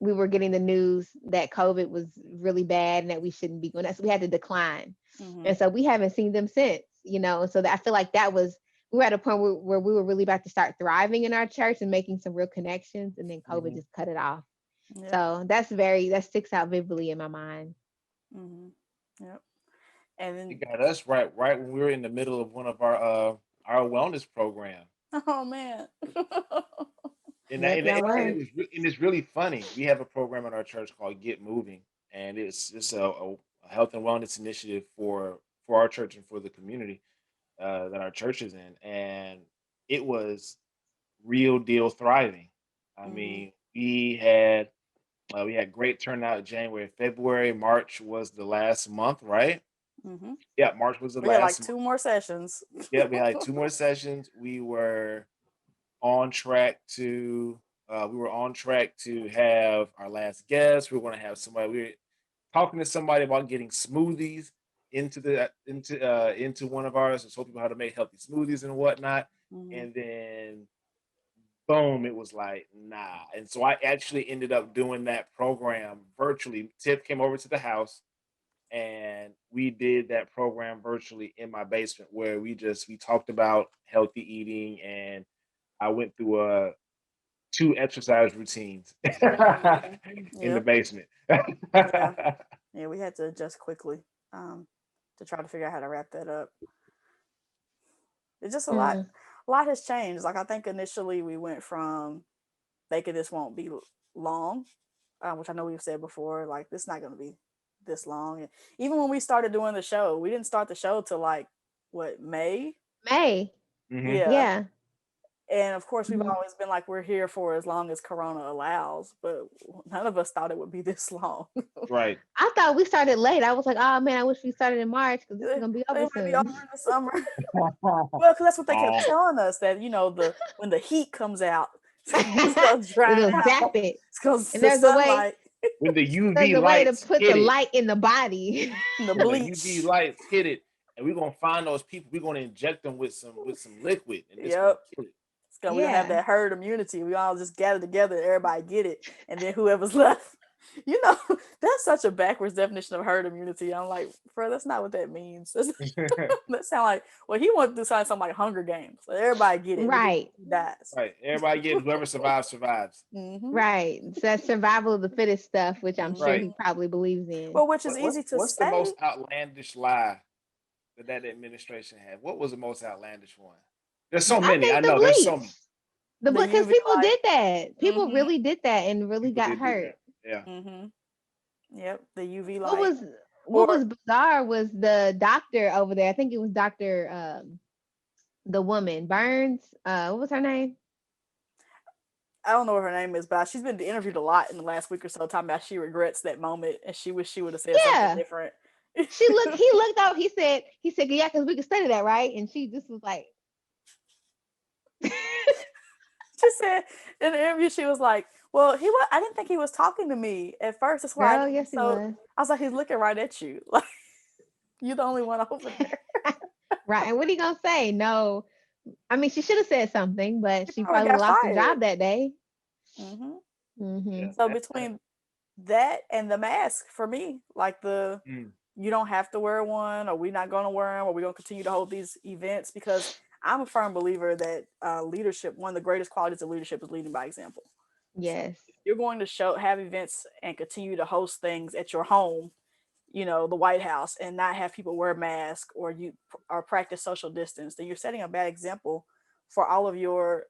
we were getting the news that COVID was really bad and that we shouldn't be going. So we had to decline. Hmm. And so we haven't seen them since, And so I feel like that was, we were at a point where we were really about to start thriving in our church and making some real connections. And then COVID Hmm. just cut it off. Yep. So that sticks out vividly in my mind. Hmm. Yep. And You then, got us right when we were in the middle of one of our wellness program. oh man. And that, Yep, y'all and were. it was and it's really funny. We have a program at our church called Get Moving, and it's a health and wellness initiative for our church and for the community that our church is in, and it was real deal thriving. I Hmm. mean, we had great turnout in January, February, March was the last month, right? Hmm. Yeah, March was the We had like last month. two more sessions. Yeah, we had two more sessions. On track to we were on track to have our last guest. We were going to have somebody. We were talking to somebody about getting smoothies into one of ours and show people how to make healthy smoothies and whatnot. Hmm. And then boom, it was like nah. And so I actually ended up doing that program virtually. Tip came over to the house and we did that program virtually in my basement where we talked about healthy eating and I went through two exercise routines Hmm. in the Yep. basement. Yeah. Yeah. We had to adjust quickly, um, to try to figure out how to wrap that up. It's just a lot. Mm, A lot has changed. Like I think initially we went from thinking this won't be long, which I know we've said before. Like this not going to be this long. And even when we started doing the show, we didn't start the show till like what, May. May. Hmm. Yeah. Yeah. And of course, we've Mhm. always been like we're here for as long as Corona allows, but none of us thought it would be this long. Right. I thought we started late. I was like, oh man, I wish we started in March because this is They gonna be they over might be over soon. in the summer. Well, because that's what they kept Oh, telling us, that when the heat comes out, it's gonna We're dry gonna out. zap it. It's gonna And the there's a way, sunlight when the there's UV a way to lights put the hit it, light in the body. and the when the bleach. UV lights hit it, and we're gonna find those people, we're gonna inject them with some liquid, and it's gonna Yep. kill it. We gonna have Yeah. that herd immunity. We all just gather together, everybody get it, and then whoever's left. You know, that's such a backwards definition of herd immunity. I'm like, bro, that's not what that means. That sound like, well, he wanted to do something like Hunger Games. Like, everybody get it, but then Right. he dies. Right. Everybody get whoever survives survives. Hmm. Right. So that's survival of the fittest stuff, which I'm sure Right. he Hmm. probably believes in. Well, which is What easy to what's the say. most outlandish lie that administration had? What was the most outlandish one? There's so I many. think I the know there's so many. bleach. The The because UV people light. did that. People Hmm. really did that and really People got did do hurt. that. Yeah. Hmm. Yep, the UV What light. was what Or was bizarre was the doctor over there. I think it was Doctor the woman Burns. What was her name? I don't know what her name is, but she's been interviewed a lot in the last week or so, talking about she regrets that moment and she wish she would have said something Yeah. different. He looked out, he said, yeah, because we could study that, right? And she just was like, She said in the interview, she was like, "Well, he was. I didn't think he was talking to me at first. That's why I girl, didn't." yes he So was. I was like, "He's looking right at you. Like you the only one over there." Right. And what are you gonna say? No. I mean, she should have said something, but She she probably probably got lost her fired. job that day. Hmm. Hmm. Yeah. So That between that and the mask, for me, like mm, you don't have to wear one, or we're not going to wear them, or we're going to continue to hold these events, because I'm a firm believer that leadership, one of the greatest qualities of leadership, is leading by example. So Yes. you're going to show have events and continue to host things at your home, the White House, and not have people wear masks or or practice social distance, then you're setting a bad example for all of your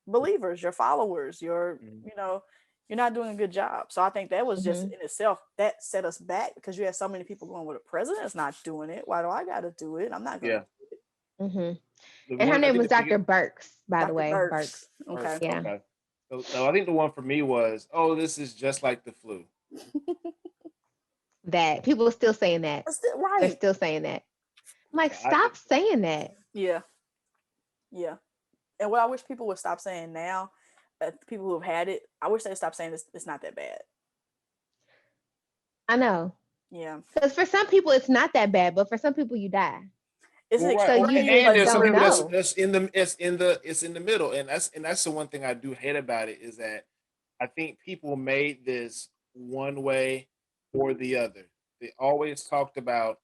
believers, your followers, Mhm. you're not doing a good job. So I think that was just Hmm. in itself that set us back because you had so many people going, well, the president's not doing it. Why do I got to do it? I'm not going to. Yeah. Hmm. The And her one I name think was the biggest Dr. Burks, by the Dr. way. Burks. Burks. Okay. first, Yeah. okay. So I think the one for me was, oh, this is just like the flu. That people are still saying that. That's still They're right. still saying that. I'm like, So stop saying that. Yeah. Yeah. And what I wish people would stop saying now, people who have had it, I wish they'd stop saying it's not that bad. I know. Yeah. Because for some people, it's not that bad, but for some people, you die. It's well, an right, So or, you extreme just and like there's some don't people that's know. severe. that's in the it's in the middle, and that's the one thing I do hate about it is that I think people made this one way or the other. They always talked about,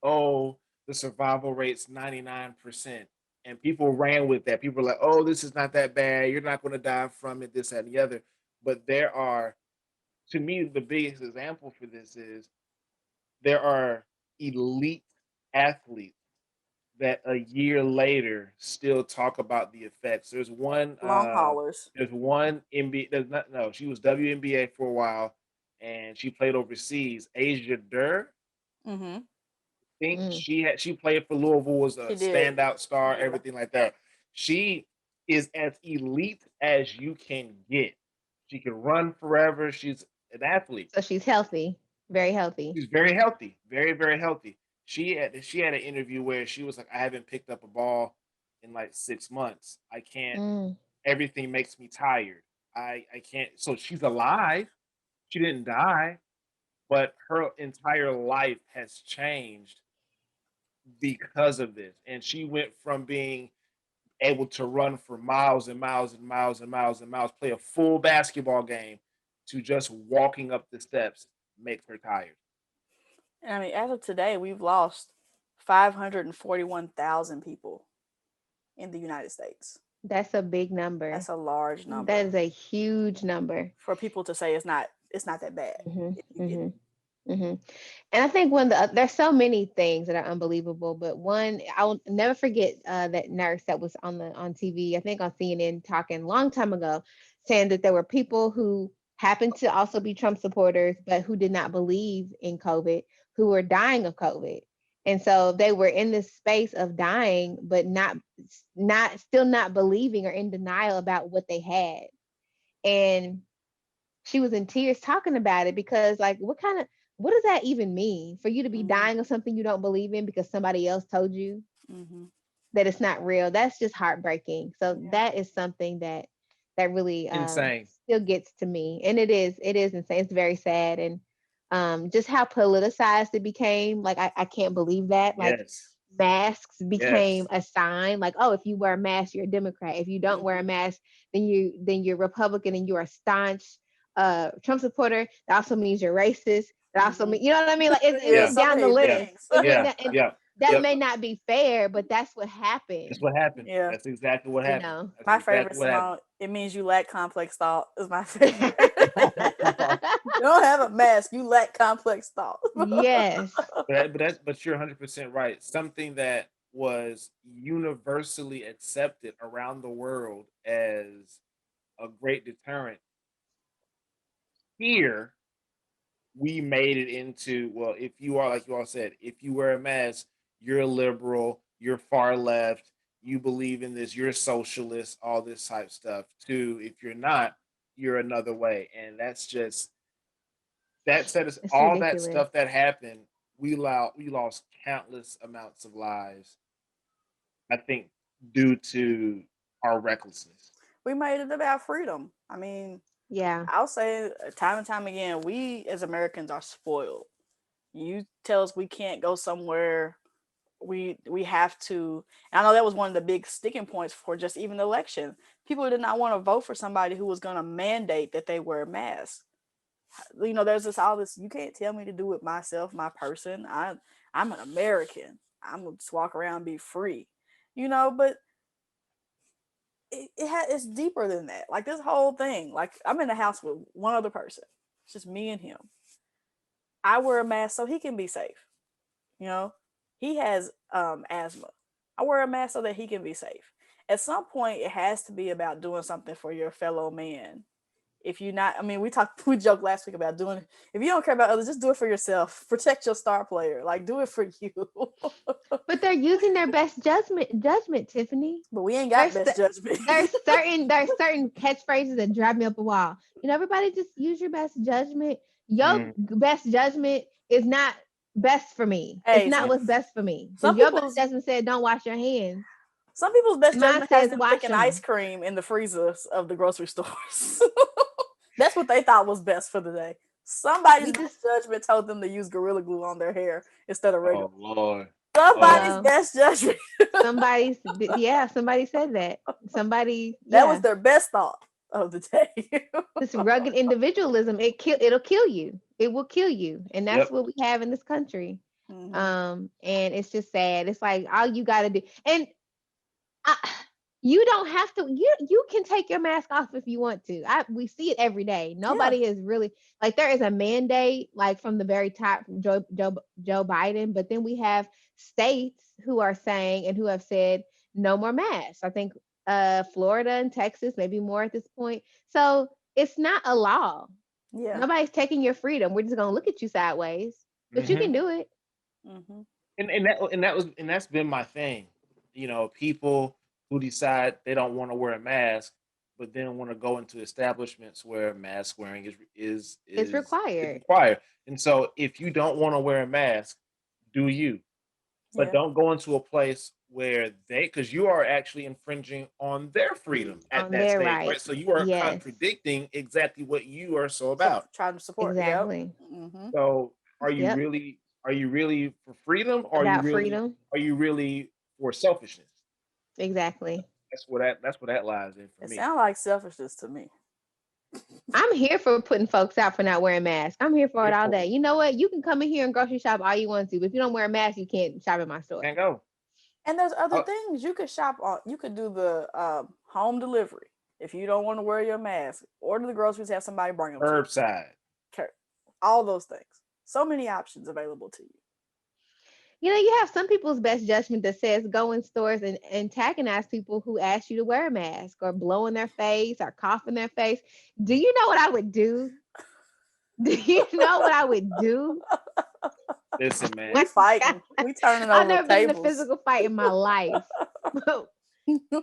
oh, the survival rate's 99%. And people ran with that. People were like, oh, this is not that bad. You're not going to die from it, this, that, and the other. But there are, to me, the biggest example for this is there are elite athletes that a year later still talk about the effects. Long haulers. There's one NBA, there's not, no, she was WNBA for a while and she played overseas. Asia Durr, Mm-hmm. think Mm. she played for Louisville, was a She did. standout star, Yeah. everything like that. She is as elite as you can get. She can run forever. She's an athlete. So she's healthy, very healthy. She's very healthy, very very healthy. She had an interview where she was like, I haven't picked up a ball in like 6 months. I can't. Mm. Everything makes me tired. I can't. So she's alive. She didn't die, but her entire life has changed because of this. And she went from being able to run for miles and miles and miles and miles and miles, play a full basketball game, to just walking up the steps makes her tired. And I mean, as of today, we've lost 541,000 people in the United States. That's a big number. That's a large That number is a huge number. for people to say it's not that bad Hmm. if you get Hmm. it. Hmm. And I think there's so many things that are unbelievable, but one I'll never forget that nurse that was on TV, I think on CNN, talking a long time ago, saying that there were people who happened to also be Trump supporters, but who did not believe in COVID, who were dying of COVID, and so they were in this space of dying, but not still not believing or in denial about what they had, and she was in tears talking about it because like what does that even mean for you to be Hmm. dying of something you don't believe in because somebody else told you Hmm. that it's not real? That's just heartbreaking. So Yeah. that is something that really Insane. still gets to me, and it is insane. It's very sad, and just how politicized it became. Like I can't believe that. Like Yes. masks became Yes. a sign, like, oh, if you wear a mask you're a Democrat, if you don't wear a Hmm. mask then you're Republican, and you're a staunch Trump supporter. That also means you're racist. That also Hmm. means, you know what I mean, like it Yeah, Yeah. went so down the many list. Yeah. things. It went Yeah. down, and Yeah. that Yep. may not be fair, but that's what That's happened, what happened. Yeah. That's exactly what you happened. know. That's My favorite exactly what happened. song, It Means You Lack Complex Thought, is my favorite. You don't have a mask, you lack complex thought. Yes. But you're 100% right. Something that was universally accepted around the world as a great deterrent, here we made it into, well, if you are, like you all said, if you wear a mask, you're a liberal, you're far left, you believe in this, you're a socialist, all this type stuff. To if you're not, you're another way. And that's just, that said, is It's all that ridiculous. stuff that happened. We lost countless amounts of lives, I think, due to our recklessness. We made it about freedom. I mean, Yeah. I'll say time and time again, we as Americans are spoiled. You tell us we can't go somewhere, we have to. And I know that was one of the big sticking points for just even the election. People did not want to vote for somebody who was going to mandate that they wear a mask. There's this all this. You can't tell me to do it myself, my person. I'm an American. I'm gonna just walk around and be free. But it's deeper than that. Like this whole thing. Like I'm in the house with one other person. It's just me and him. I wear a mask so he can be safe. You know, he has asthma. I wear a mask so that he can be safe. At some point, it has to be about doing something for your fellow man. If you not, I mean, we joked last week about doing. If you don't care about others, just do it for yourself. Protect your star player. Like do it for you. But they're using their best judgment, Tiffany. But we ain't got There's best judgment. there's certain catchphrases that drive me up a wall. Everybody just use your best judgment. Your Mm, best judgment is not best for me. It's Hey, not mm, what's best for me. If some your best people's judgment said don't wash your hands, some people's best mine judgment has says them wash sticking ice them. cream in the freezers of the grocery stores. That's what they thought was best for the day. Somebody's We just best judgment told them to use Gorilla Glue on their hair instead of regular. oh Lord. Oh, Somebody's well, best judgment. somebody said that. Somebody, That was yeah. their best thought of the day. This rugged individualism, it'll kill you. It will kill you. And that's yep. what we have in this country. Hmm. And it's just sad. It's like all you gotta do. And I, you don't have to. You can take your mask off if you want to. We see it every day. Yeah, Nobody is really like there is a mandate like from the very top from Joe Biden, but then we have states who are saying and who have said no more masks. I think Florida and Texas, maybe more at this point. So it's not a law. yeah. Nobody's taking your freedom. We're just gonna look at you sideways, but you Hmm. can do it. Hmm. And that's been my thing. People who decide they don't want to wear a mask, but then want to go into establishments where mask wearing It's is required. required. And so, if you don't want to wear a mask, do you? But Yeah. don't go into a place where because you are actually infringing on their freedom at On that their stage, right? rights. So you are Yes, contradicting exactly what you are so about. Trying to support. Yep. exactly. Hmm. So Yep. are you really for freedom, or About freedom. are you really for selfishness? Exactly. That's what that lies in for It me. sounds like selfishness to me. I'm here for putting folks out for not wearing masks. I'm here for it Here all for day. it. You know what? You can come in here and grocery shop all you want to, but if you don't wear a mask, you can't shop in my store. Can't go. And there's other Oh, things you could shop on. You could do the home delivery if you don't want to wear your mask. Order the groceries, have somebody bring them to you. curbside. Okay. All those things. So many options available to you. You have some people's best judgment that says go in stores and antagonize people who ask you to wear a mask or blow in their face or cough in their face. Do you know what I would do? Do you know what I would do? Listen, man. We fighting. We turning I've over never been in a tables. physical fight in my life.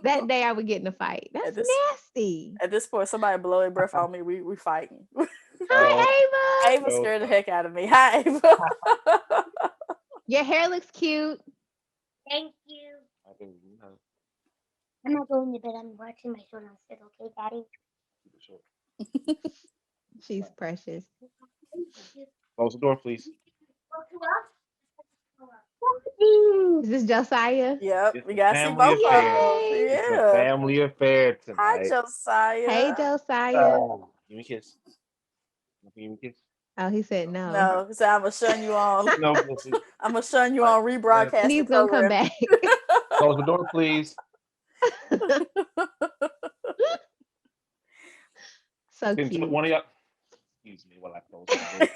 That day I would get in a fight. at That's this nasty. at this point, somebody blow their breath on me. We fighting. So Hi, Ava. Ava so scared the funny. heck out of me. Hi, Ava. Your hair looks cute. Thank you. I think, I'm not going to bed. I'm watching my show instead. Okay, Daddy? keep it short. She's precious. Thank you. Close the door, please. Is this Josiah? Yep, It's we a gotta see family both of affair. them. Yay! It's a Yeah. family affair Hi, tonight. Hey, Josiah. Josiah. Give me a kiss. Give me a kiss. Oh, he said no. No, so I'm gonna shun you on. No, listen. I'm gonna shun you All right. on rebroadcasting He's gonna come program. back. Close the door, please. So Can cute. one of y'all excuse me while I close the door?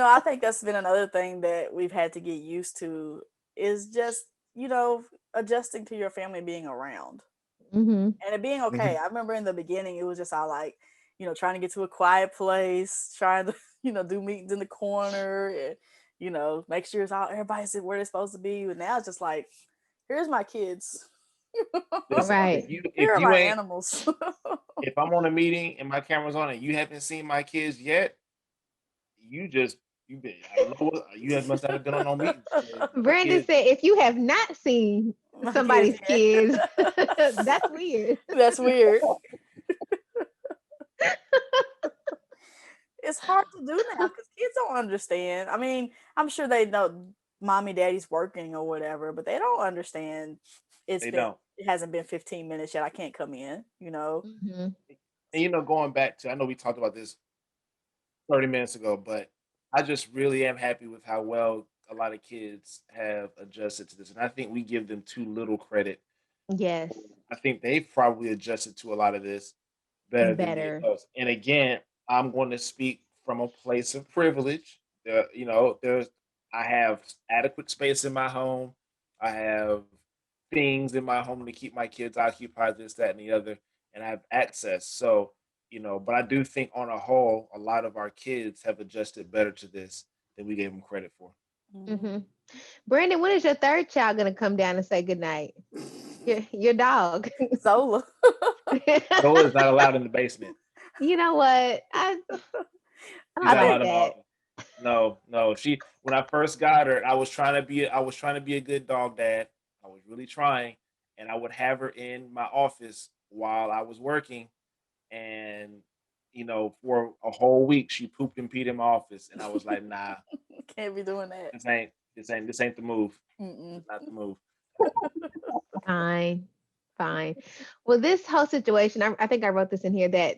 I think that's been another thing that we've had to get used to is just, adjusting to your family being around Hmm. and it being okay. Mhm. I remember in the beginning, it was just all like, trying to get to a quiet place, trying to, do meetings in the corner and, make sure it's all everybody's where they're supposed to be. But now it's just like, here's my kids. Listen, Right. Here are my animals. if I'm on a meeting and my camera's on and you haven't seen my kids yet, you just you been I don't know what must not have been on no meeting. My Brandon kids, said, if you have not seen My kids, somebody's kids, that's weird. That's weird. It's hard to do now because kids don't understand. I mean, I'm sure they know mommy, daddy's working or whatever, but they don't understand. they don't. It hasn't been 15 minutes yet. I can't come in. Hmm. And going back to I know we talked about this 30 minutes ago, but I just really am happy with how well a lot of kids have adjusted to this, and I think we give them too little credit. Yes, I think they've probably adjusted to a lot of this better than the better. adults. And again, I'm going to speak from a place of privilege. There's I have adequate space in my home. I have things in my home to keep my kids occupied, this, that, and the other, and I have access. So, but I do think on a whole, a lot of our kids have adjusted better to this than we gave them credit for. Mhm. Hmm. Brandon, when is your third child gonna come down and say goodnight? Your dog. Zola. Zola is not allowed in the basement. You know what? I She's don't I not think allowed like in the that. office. No, no. She When I first got her, I was trying to be a good dog dad. I was really trying, and I would have her in my office while I was working, and for a whole week she pooped and peed in my office, and I was like, nah, can't be doing that. this ain't the move. Mm-mm. It's not the move. Fine, fine. Well, this whole situation, I think I wrote this in here that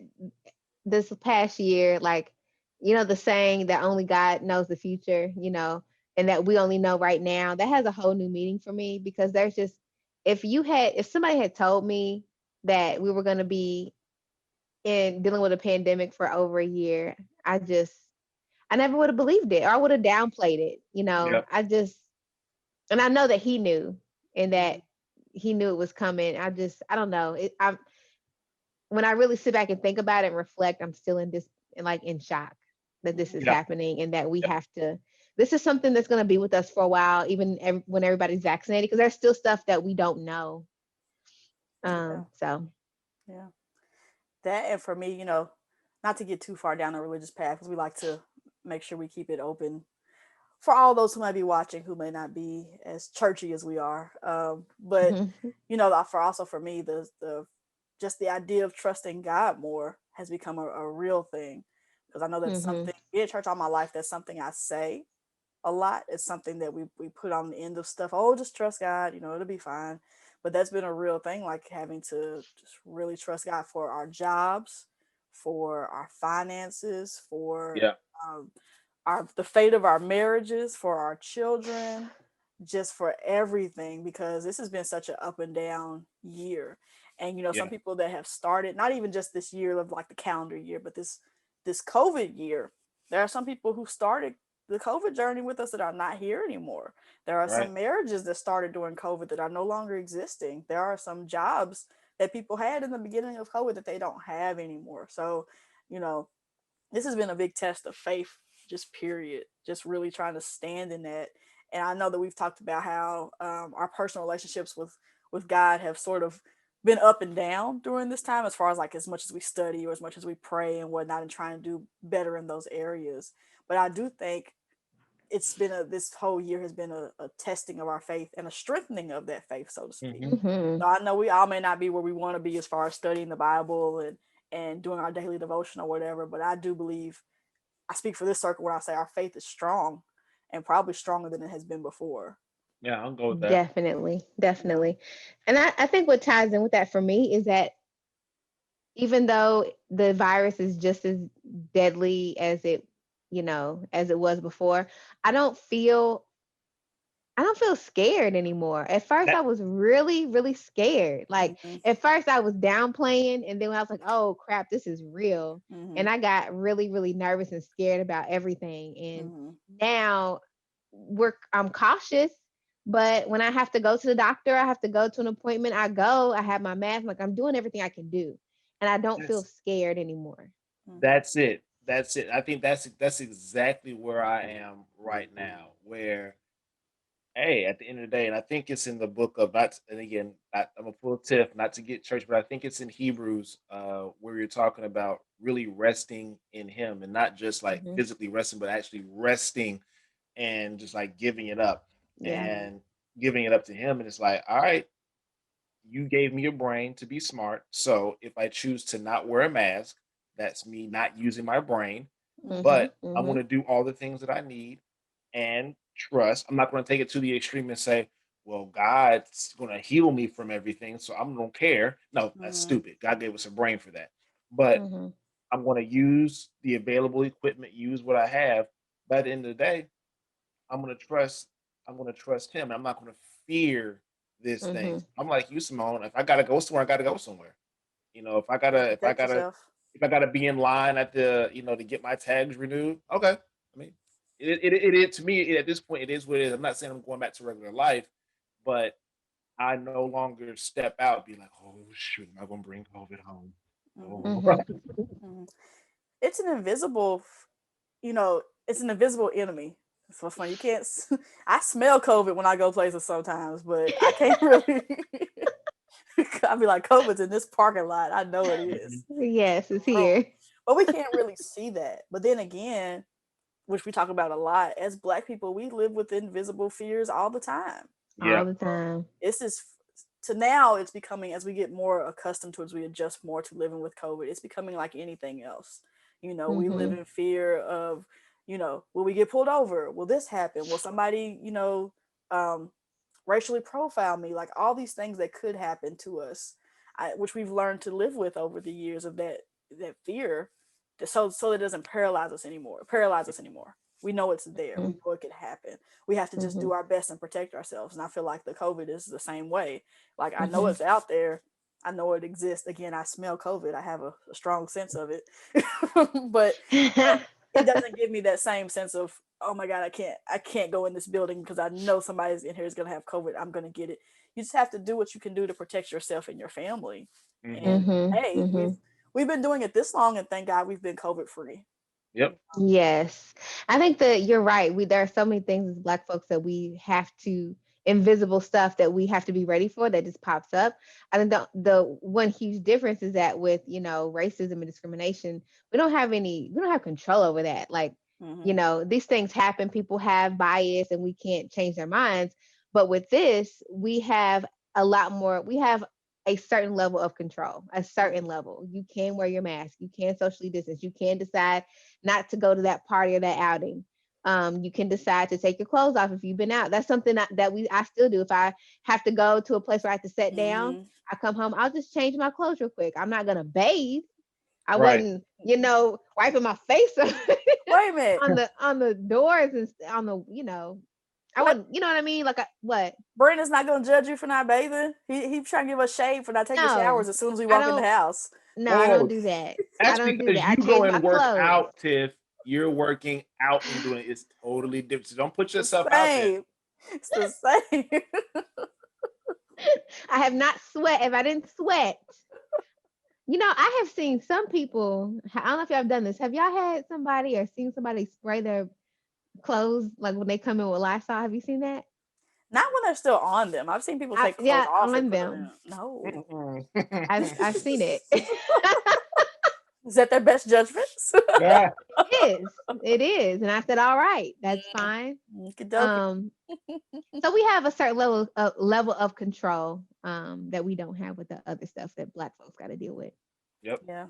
this past year, like, the saying that only God knows the future, and that we only know right now, that has a whole new meaning for me because there's just, if somebody had told me that we were going to be in dealing with a pandemic for over a year, I never would have believed it or I would have downplayed it. Yep. And I know that he knew and Mhm. that he knew it was coming. I don't know. When I really sit back and think about it and reflect, I'm still in shock that this is Mhm. Yep. happening and that we Yep. have to. This is something that's going to be with us for a while, even when everybody's vaccinated, because there's still stuff that we don't know. Yeah. So. Yeah. That and for me, not to get too far down the religious path, because we like to make sure we keep it open for all those who might be watching who may not be as churchy as we are. But Mhm, for me, the just the idea of trusting God more has become a real thing because I know that's mhm, something. Being in church all my life, that's something I say a lot. It's something that we put on the end of stuff. Oh, just trust God, it'll be fine. But that's been a real thing, like having to just really trust God for our jobs, for our finances, for Yeah. um, our the fate of our marriages, for our children, just for everything, because this has been such an up and down year. And some Yeah. people that have started, not even just this year of like the calendar year, but this COVID year, there are some people who started the COVID journey with us that are not here anymore. There are Right. some marriages that started during COVID that are no longer existing. There are some jobs that people had in the beginning of COVID that they don't have anymore. So, you know, this has been a big test of faith, just period. Just really trying to stand in that. And I know that we've talked about how our personal relationships with God have sort of been up and down during this time, as far as like as much as we study or as much as we pray and whatnot, and trying to do better in those areas. But I do think this whole year has been a testing of our faith and a strengthening of that faith, so to speak. Hmm. mhm. So I know we all may not be where we want to be as far as studying the Bible and doing our daily devotion or whatever, but I do believe I speak for this circle when I say our faith is strong and probably stronger than it has been before. Yeah, I'll go with that. Definitely, Yeah. definitely. And I think what ties in with that for me is that even though the virus is just as deadly as it was before, I don't feel I don't feel scared anymore. At first, That I was really, really scared. Like, Mm-hmm. at first, I was downplaying, and then when I was like, "Oh crap, this is real," Mm-hmm. and I got really, really nervous and scared about everything. And Mm-hmm. now I'm cautious, but when I have to go to the doctor, I have to go to an appointment. I go. I have my mask. Like I'm doing everything I can do, and I don't feel that's scared anymore. Mm-hmm. that's it. That's it. I think that's exactly where I am right now. Where hey, at the end of the day, and I think it's in the book of not, and again, I'm a full tiff, not to get church, but I think it's in Hebrews, where you're talking about really resting in Him and not just like Hmm. physically resting, but actually resting and just like giving it up Yeah. Mm-hmm. and giving it up to Him. And it's like, all right, you gave me a brain to be smart. So if I choose to not wear a mask, that's me not using my brain, Mm-hmm. Hmm. but I'm Hmm. going to do all the things that I need and trust. I'm not going to take it to the extreme and say, well, God's going to heal me from everything. So I don't care. No, that's Mm-hmm. stupid. God gave us a brain for that. But Hmm. I'm going to use the available equipment, use what I have. By the end of the day, I'm gonna trust. I'm gonna trust him. I'm not gonna fear this thing. Mhm. I'm like you, Simone. If I gotta go somewhere, I gotta go somewhere. If I Yeah, gotta, protect yourself. if I gotta be in line at the, to get my tags renewed, okay. I mean, it to me at this point, it is what it is. I'm not saying I'm going back to regular life, but I no longer step out and be like, oh shoot, am I gonna bring COVID home? Hmm. Oh, Mhm. Hmm. It's an invisible, you know, it's an invisible enemy. It's what's funny. You can't. I smell COVID when I go places sometimes, but I can't really. I'd be like, COVID's in this parking lot. I know it Mhm. is. Yes, it's Room. here But we can't really see that. But then again, which we talk about a lot, as Black people, we live with invisible fears all the time. all Yeah, the time. This is to now it's becoming, as we get more accustomed to, as we adjust more to living with COVID, it's becoming like anything else. We live Mhm. in fear of, will we get pulled over? Will this happen? Will somebody, um, racially profile me? Like all these things that could happen to us, which we've learned to live with over the years of that fear, so it doesn't paralyze us anymore. We know it's there. We Mhm. know it could happen. We have to just Mhm. do our best and protect ourselves. And I feel like the COVID is the same way. Like I know Mhm. it's out there. I know it exists. Again, I smell COVID. I have a strong sense of it. But it doesn't give me that same sense of, oh my god, I can't go in this building because I know somebody's in here is gonna have COVID. I'm gonna get it. You just have to do what you can do to protect yourself and your family. hmm And Mhm. hey, we've Mhm. we've been doing it this long, and thank God we've been COVID free. yep, Yes. I think that you're right. There are so many things as Black folks that we have to, invisible stuff that we have to be ready for that just pops up. I think the one huge difference is that with, racism and discrimination, we don't have control over that. Like, Hmm. these things happen, people have bias and we can't change their minds. But with this, we have a lot more, we have a certain level of control, a certain level. You can wear your mask, you can socially distance, you can decide not to go to that party or that outing. You can decide to take your clothes off if you've been out. That's something I still do. If I have to go to a place where I have to sit down, Hmm. I come home, I'll just change my clothes real quick. I'm not gonna bathe. I right. wasn't, wiping my face Wait a minute, on the doors and on the, I like wouldn't, you know what I mean? Like, what? Brandon's not gonna judge you for not bathing. He trying to give us shade for not taking No, showers as soon as we I walk in the don't. house. No, I don't Oh, do that. I that's don't do because that. I you go change my and work clothes. out, Tiff. You're working out and doing it's totally different. So don't put The yourself out there. same. It's the same. I have not sweat. If I didn't sweat, I have seen some people. I don't know if y'all have done this. Have y'all had somebody or seen somebody spray their clothes like when they come in with Lysol? Have you seen that? Not when they're still on them. I've seen people take clothes Yeah, off and on put them in. them. No. Mm-mm. I've seen it. Is that their best judgments? Yeah. It is. It is. And I said, all right, that's Mm, fine. okie dokie. Um, so we have a certain level of control that we don't have with the other stuff that Black folks got to deal with. Yep. Yeah.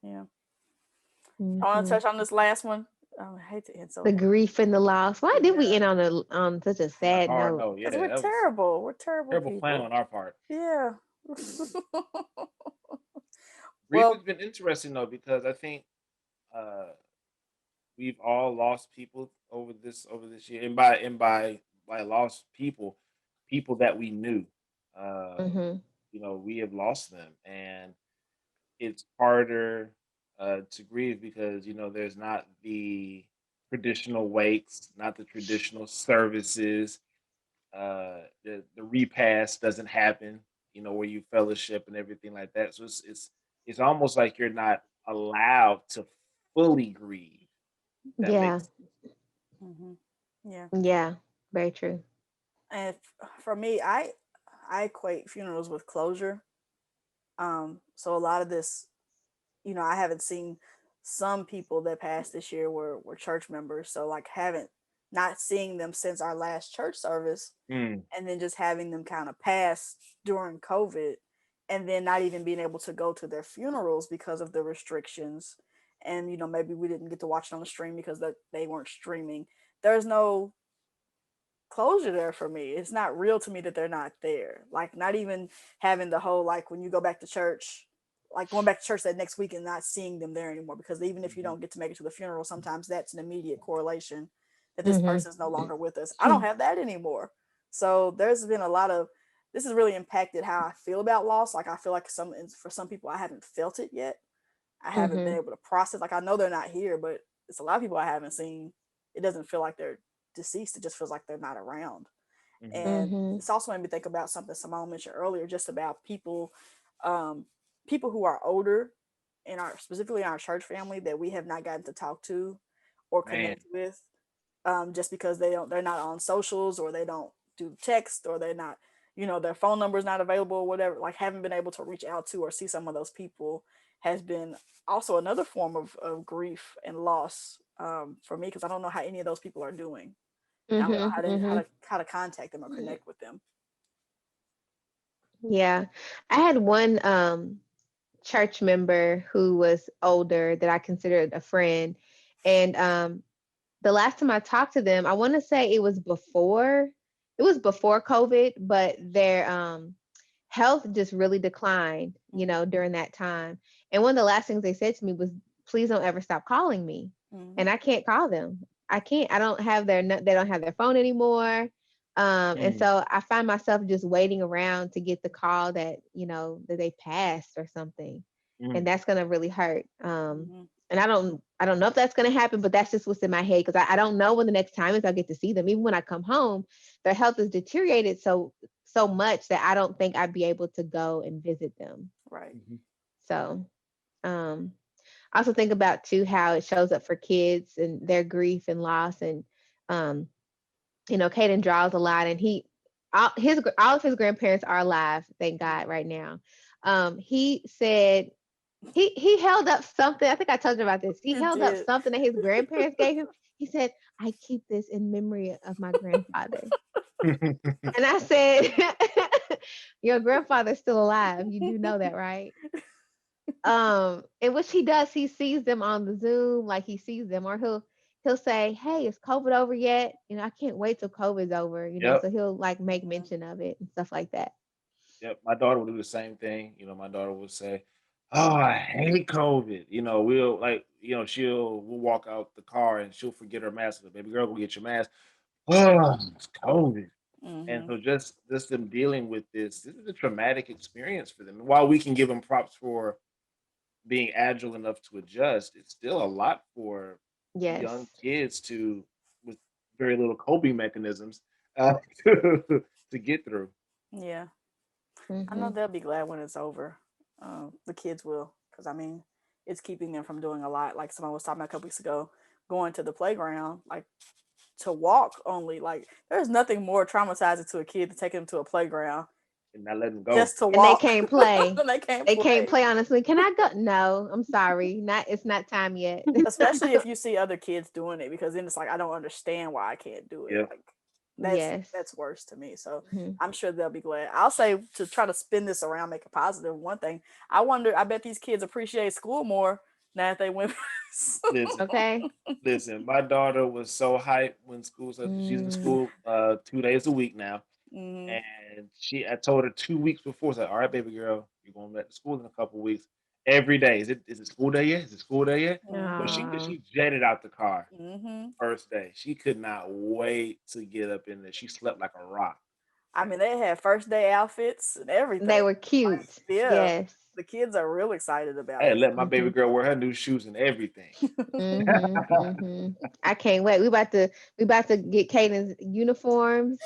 Yeah. I want to Hmm. touch on this last one. I hate to end so The grief and the loss. Why did we yeah. end on such a On a sad hard note? note. Yeah, Because we're that was terrible. We're terrible terrible plan people. on our part. Yeah. Grief has Well, been interesting though because I think uh, we've all lost people over this year, and by lost people, people that we knew. Um, Hmm. we have lost them, and it's harder to grieve because there's not the traditional wakes, not the traditional services. The repast doesn't happen. Where you fellowship and everything like that. So it's almost like you're not allowed to fully grieve. That Yeah. makes hmm, yeah. Yeah. Very true. And for me, I equate funerals with closure. So a lot of this, I haven't seen some people that passed this year were church members. So like haven't not seeing them since our last church service, Mm, and then just having them kind of pass during COVID, and then not even being able to go to their funerals because of the restrictions. And maybe we didn't get to watch it on the stream because they weren't streaming. There's no closure there for me. It's not real to me that they're not there. Like not even having the whole, like when you go back to church, like going back to church that next week and not seeing them there anymore, because even if you mhm. don't get to make it to the funeral, sometimes that's an immediate correlation that this Mhm. person's no longer with us. I don't have that anymore. So there's been a lot of this has really impacted how I feel about loss. Like I feel like for some people I haven't felt it yet. I haven't been Mhm. able to process. Like I know they're not here, but it's a lot of people I haven't seen. It doesn't feel like they're deceased. It just feels like they're not around. Hmm. And Mhm. it's also made me think about something Simone mentioned earlier, just about um, people who are older in our specifically in our church family that we have not gotten to talk to or Man. connect with, just because they're not on socials or they don't do text or they're not, their phone number is not available or whatever. Like haven't been able to reach out to or see some of those people has been also another form of grief and loss, for me, because I don't know how any of those people are doing. I don't know Mhm. Mhm. how to contact them or connect with them. Yeah. I had one church member who was older that I considered a friend. And the last time I talked to them, I want to say it was before COVID, but their health just really declined, Mm-hmm. during that time. And one of the last things they said to me was, please don't ever stop calling me. Mm-hmm. And I can't call them. I can't. I don't have they don't have their phone anymore. And Mm, so I find myself just waiting around to get the call that, that they passed or something. And mm, that's gonna really hurt. Mm-hmm. And I don't know if that's gonna happen, but that's just what's in my head because I don't know when the next time is I'll get to see them. Even when I come home, their health is deteriorated so much that I don't think I'd be able to go and visit them. Right. mhm, So um I also think about too how it shows up for kids and their grief and loss. And um Caden draws a lot, and all of his grandparents are alive, thank God, right now. He said he held up something. I think I told you about this. He You held up did. something that his grandparents gave him. He said, "I keep this in memory of my grandfather." And I said, "Your grandfather's still alive. You do know that, right?" In which he does, he sees them on the Zoom, like he sees them, or he'll say, "Hey, is COVID over yet? I can't wait till COVID's over." Yep. So he'll like make Mhm. mention of it and stuff like that. Yep. My daughter will do the same thing. My daughter will say, "Oh, I hate COVID." We'll walk out the car and she'll forget her mask. Baby girl, go get your mask. Oh, it's COVID. And Mhm. so just them dealing with this is a traumatic experience for them. And while we can give them props for being agile enough to adjust, it's still a lot for young Yes. kids with very little coping mechanisms, uh, to, to get through. Yeah. I know Hmm. they'll be glad when it's over. The kids will, because I mean, it's keeping them from doing a lot. Like someone was talking about a couple weeks ago, going to the playground, like to walk only. Like there's nothing more traumatizing to a kid than taking them to a playground And not letting go. just to And they walk. can't play. And they can't They can't play. play honestly. Can I go? No, I'm sorry. It's not time yet. Especially if you see other kids doing it, because then it's like I don't understand why I can't do it. Yep. Like that's Yes. that's worse to me. So Hmm. I'm sure they'll be glad. I'll say, to try to spin this around, make it positive. One thing I wonder, I bet these kids appreciate school more now that they went. Listen, Okay. listen. My daughter was so hyped when school started. She's in Mm. school 2 days a week now. Mm-hmm. And I told her 2 weeks before, I said, "All right, baby girl, you're going back to school in a couple weeks. Every day, is it school day yet? Is it school day yet?" But Mm-hmm. Ah. she jetted out the car Mm-hmm. first day. She could not wait to get up in there. She slept like a rock. I mean, they had first day outfits and everything. They were Like, cute. yeah, Yes. the kids are real excited I about had it. let my baby Hmm. girl wear her new shoes and everything. Hmm. Hmm. I can't wait. We about to get Caden's uniforms.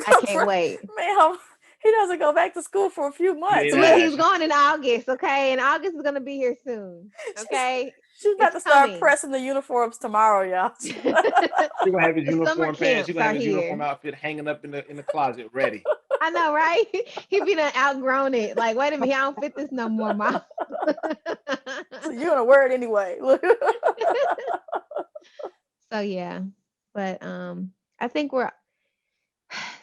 I can't wait. Man, he doesn't go back to school for a few months. Get Look, Right? he's Ash. going in August, okay? And August is gonna be here soon. she's, Okay? she's about It's to start coming. pressing the uniforms tomorrow, y'all. She gonna have his The summer uniform pants. She camps gonna are have his uniform here. outfit hanging up in the closet, ready. I know, right? He be done outgrown it. Like, wait a minute, I don't fit this no more, mom. So you're gonna wear it anyway. So yeah. But I think we're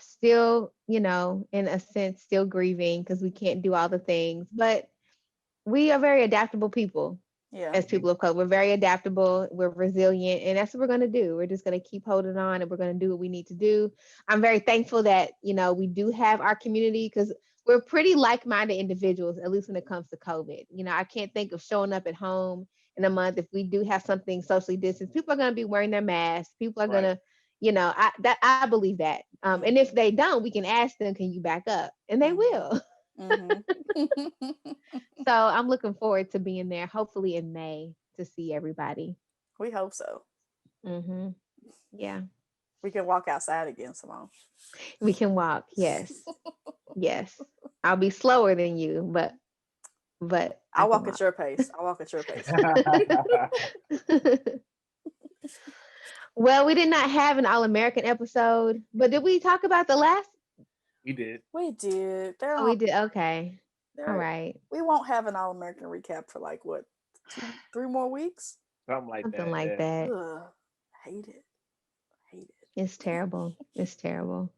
still, in a sense, still grieving because we can't do all the things. But we are very adaptable people. Yeah. As Mhm. people of color, we're very adaptable, we're resilient, and that's what we're going to do. We're just going to keep holding on, and we're going to do what we need to do. I'm very thankful that we do have our community because we're pretty like-minded individuals, at least when it comes to COVID. I can't think of showing up at home in a month if we do have something socially distanced. People are going to be wearing their masks. People are going Right. to I believe that. And if they don't, we can ask them, can you back up? And they will. Mhm. So I'm looking forward to being there, hopefully in May, to see everybody. We hope so. Hmm. Yeah, We can walk outside again, Simone. we can walk. Yes, yes. I'll be slower than you, but I I'll can walk at walk. your pace. I'll walk at your pace. Well, we did not have an All American episode, but did we talk about the last? We did. We did. Oh, we did. Okay. All There. right. We won't have an All American recap for like what, 3 more weeks. Something like Something that. like Yeah. that. Ugh, hate it. Hate it. It's terrible. It's terrible.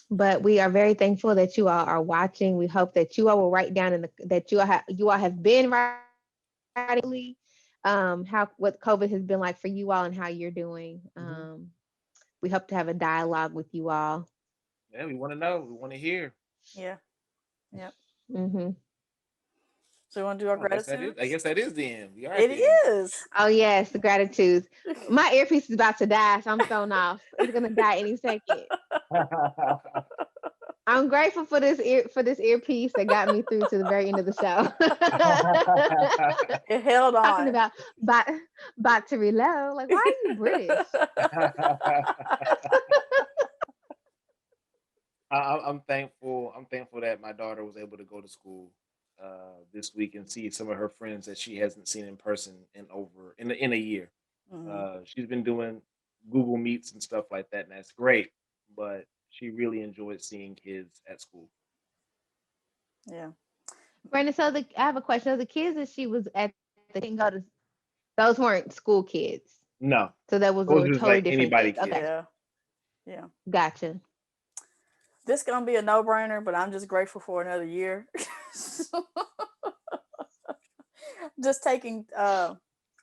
But we are very thankful that you all are watching. We hope that you all will write down that you all have been writing how what COVID has been like for you all and how you're doing. Hmm. We hope to have a dialogue with you all. Yeah, we want to know. We want to hear. Yeah. Yep. Hmm. So you want to do our Oh, I guess that is. I gratitudes? guess that is the end. We are at It the end. is. Oh yes, the gratitude. My earpiece is about to die, so I'm thrown off. It's gonna die any second. I'm grateful for this earpiece that got me through to the very end of the show. It held Talking on. about about to reload. Like, why are you British? I'm thankful. I'm thankful that my daughter was able to go to school this week and see some of her friends that she hasn't seen in person in a year. Mhm. She's been doing Google Meets and stuff like that, and that's great. But she really enjoyed seeing kids at school. Yeah. Brandon, I have a question. So the kids that she was at the didn't go to those weren't school kids. No, So that was those a are just totally like different anybody kids. kids. Okay. Yeah. Yeah. Gotcha. This gonna be a no-brainer, but I'm just grateful for another year. Just taking I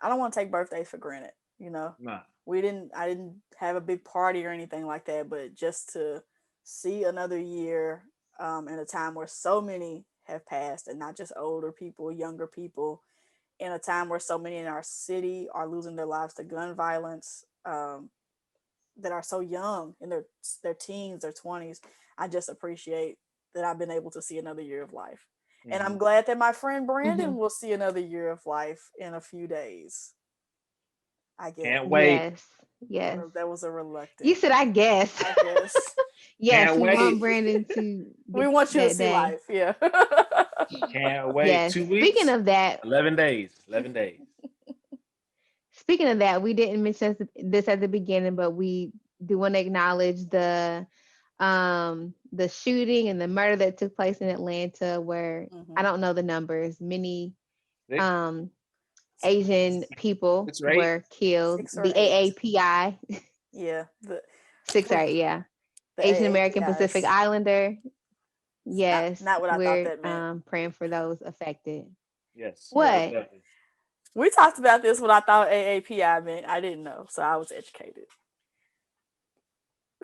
don't want to take birthdays for granted, you know. Nah. I didn't have a big party or anything like that, but just to see another year in a time where so many have passed, and not just older people, younger people, in a time where so many in our city are losing their lives to gun violence, that are so young in their teens, their 20s. I just appreciate that I've been able to see another year of life. And Hmm. I'm glad that my friend Hmm. Brandon will see another year of life in a few days. I guess. Can't wait. Yes. Yes. That was a You reluctant, said I guess. I guess. Yes, Can't we want wait. Brandon to We get want you to that see day. life. Yeah. Can't wait. Yes. 2 weeks. 11 days. 11 days. Speaking of that, we didn't mention this at the beginning, but we do want to acknowledge the shooting and the murder that took place in Atlanta, where I Hmm. don't know the numbers. Many Six, um Asian people 6 or 8. were killed. 6 or The 8. AAPI, Yeah. six or Ugh, eight, yeah. the Asian American Pacific AAPIs. Islander. It's not Yes, not what I thought we're that meant. praying for those affected. Yes, Yeah. most What? definitely. We talked about this what I thought AAPI meant. I didn't know, so I was educated.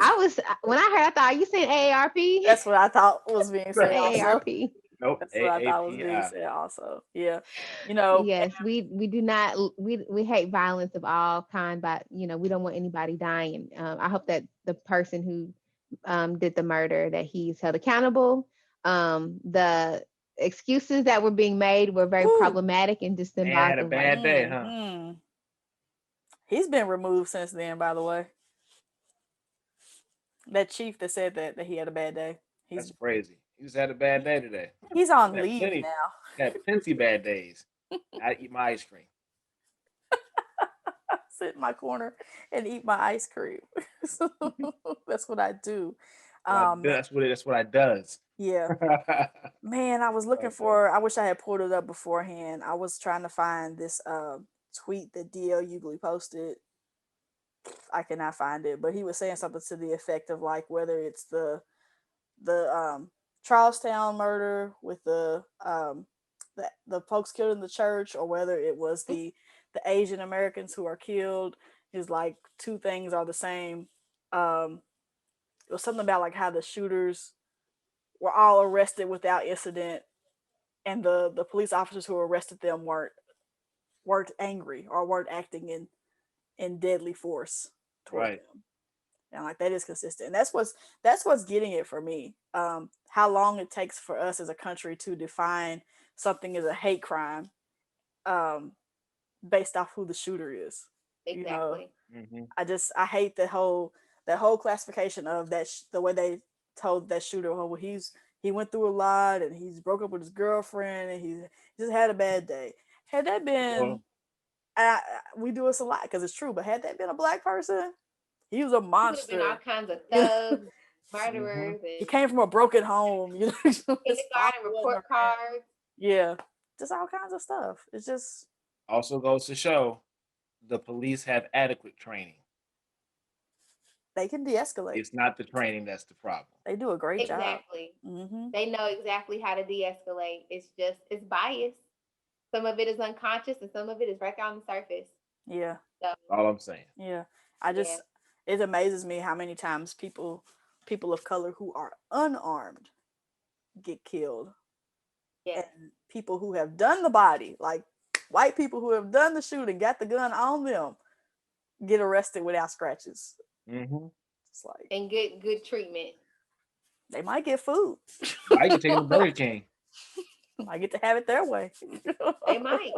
I was when I heard, I thought, are you saying AARP? That's what I thought was being said also. AARP. Nope. That's what I thought was being AAPI. said also. Yeah. You know, Yes, we do not we hate violence of all kind, but we don't want anybody dying. I hope that the person who did the murder that he's held accountable. The excuses that were being made were very whew, problematic and just Man symbolic had a of like, bad day, huh? he's been removed since then, by the way. That chief that said that he had a bad day. That's He's crazy. You just had a bad day today. he's I on had leave plenty. now. Had plenty bad days. I eat my ice cream. I sit in my corner and eat my ice cream. So that's what I do. Man, That's what I does. yeah. Man, I was looking Like that. for. I wish I had pulled it up beforehand. I was trying to find this tweet that DL Hughley posted. I cannot find it, but he was saying something to the effect of like whether it's the Charlestown murder with the folks killed in the church, or whether it was the Asian Americans who are killed. Is like two things are the same. Um, it was something about like how the shooters were all arrested without incident, and the police officers who arrested them weren't angry or weren't acting in deadly force. toward Right. them. And like that is consistent. And that's what's getting it for me. How long it takes for us as a country to define something as a hate crime, um, based off who the shooter is. You know, Exactly. Mm-hmm. I hate the whole classification of the way they told that shooter, oh, well, he went through a lot and he's broke up with his girlfriend and he just had a bad day. Had that been, Well, we do this a lot because it's true, but had that been a black person, he was a He would have been all monster. kinds of You thugs, mm-hmm. murderers, he and came from a broken home. His father kindergarten wasn't report around. cards. Yeah, just all kinds of stuff. It's just Also goes to show the police have adequate training. they can de-escalate. It's not the training that's the problem. They do a great job. Exactly. Hmm. They know exactly how to de-escalate. It's bias. Some of it is unconscious, and some of it is right there on the surface. Yeah, So All I'm saying. yeah. I yeah, just it amazes me how many times people of color who are unarmed get killed, yes, and people who have done the body, like white people who have done the shooting, got the gun on them, get arrested without scratches. Mm-hmm. It's like and good treatment. they might get food. Why you taking the Burger King? I get to have it their way. They might.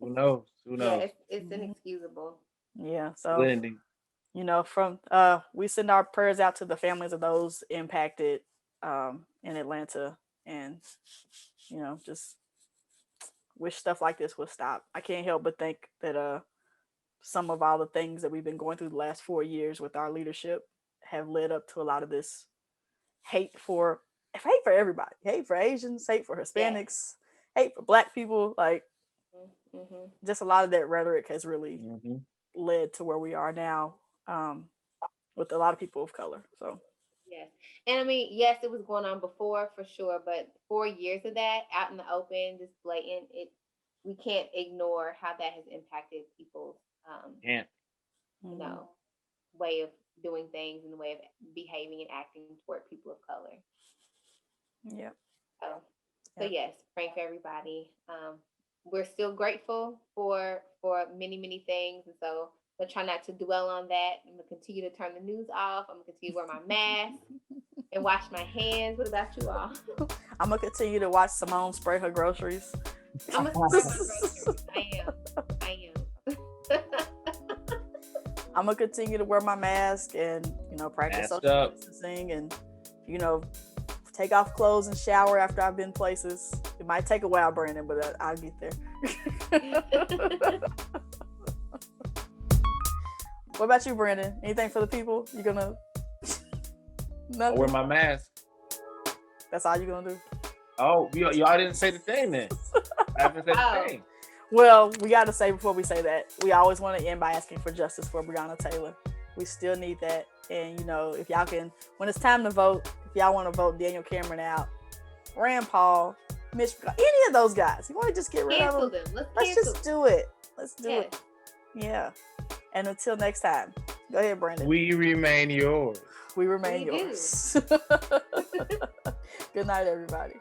Who knows? Who Yeah, knows? it's Mhm. inexcusable. Yeah, so Lindy. from we send our prayers out to the families of those impacted in Atlanta, and just wish stuff like this would stop. I can't help but think that some of all the things that we've been going through the last 4 years with our leadership have led up to a lot of this hate for everybody. Hate for Asians, hate for Yes. Hispanics, hate for black people. Like Mm-hmm. just a lot of that rhetoric has really Mm-hmm. led to where we are now, with a lot of people of color. So Yes. And I mean, yes, it was going on before for sure, but 4 years of that out in the open, just blatant, we can't ignore how that has impacted people's Yeah. you mhm. know, way of doing things and the way of behaving and acting toward people of color. Yep. So Yep. yes, praying for everybody. We're still grateful for many things, and so I'm gonna try not to dwell on that. I'm gonna continue to turn the news off. I'm gonna continue to wear my mask and wash my hands. What about you all? I'm gonna continue to watch Simone spray her groceries. I'm gonna spray my groceries. I am. I'm gonna continue to wear my mask and practice Masked social up. distancing and take off clothes and shower after I've been places. It might take a while, Brandon, but I'll get there. What about you, Brandon? Anything for the people? You gonna I nothing? wear my mask. That's all you gonna do? Oh, y'all didn't say the thing then. I haven't said the thing. Well, we got to say before we say that, we always want to end by asking for justice for Breonna Taylor. We still need that. And, if y'all can, when it's time to vote, if y'all want to vote Daniel Cameron out, Rand Paul, Mitch, any of those guys, you want to just get rid Cancel of them? them. Let's Cancel just do it. Let's do Yes. it. Yeah. And until next time, go ahead, Brandon. We remain yours. We remain We do. yours. Good night, everybody.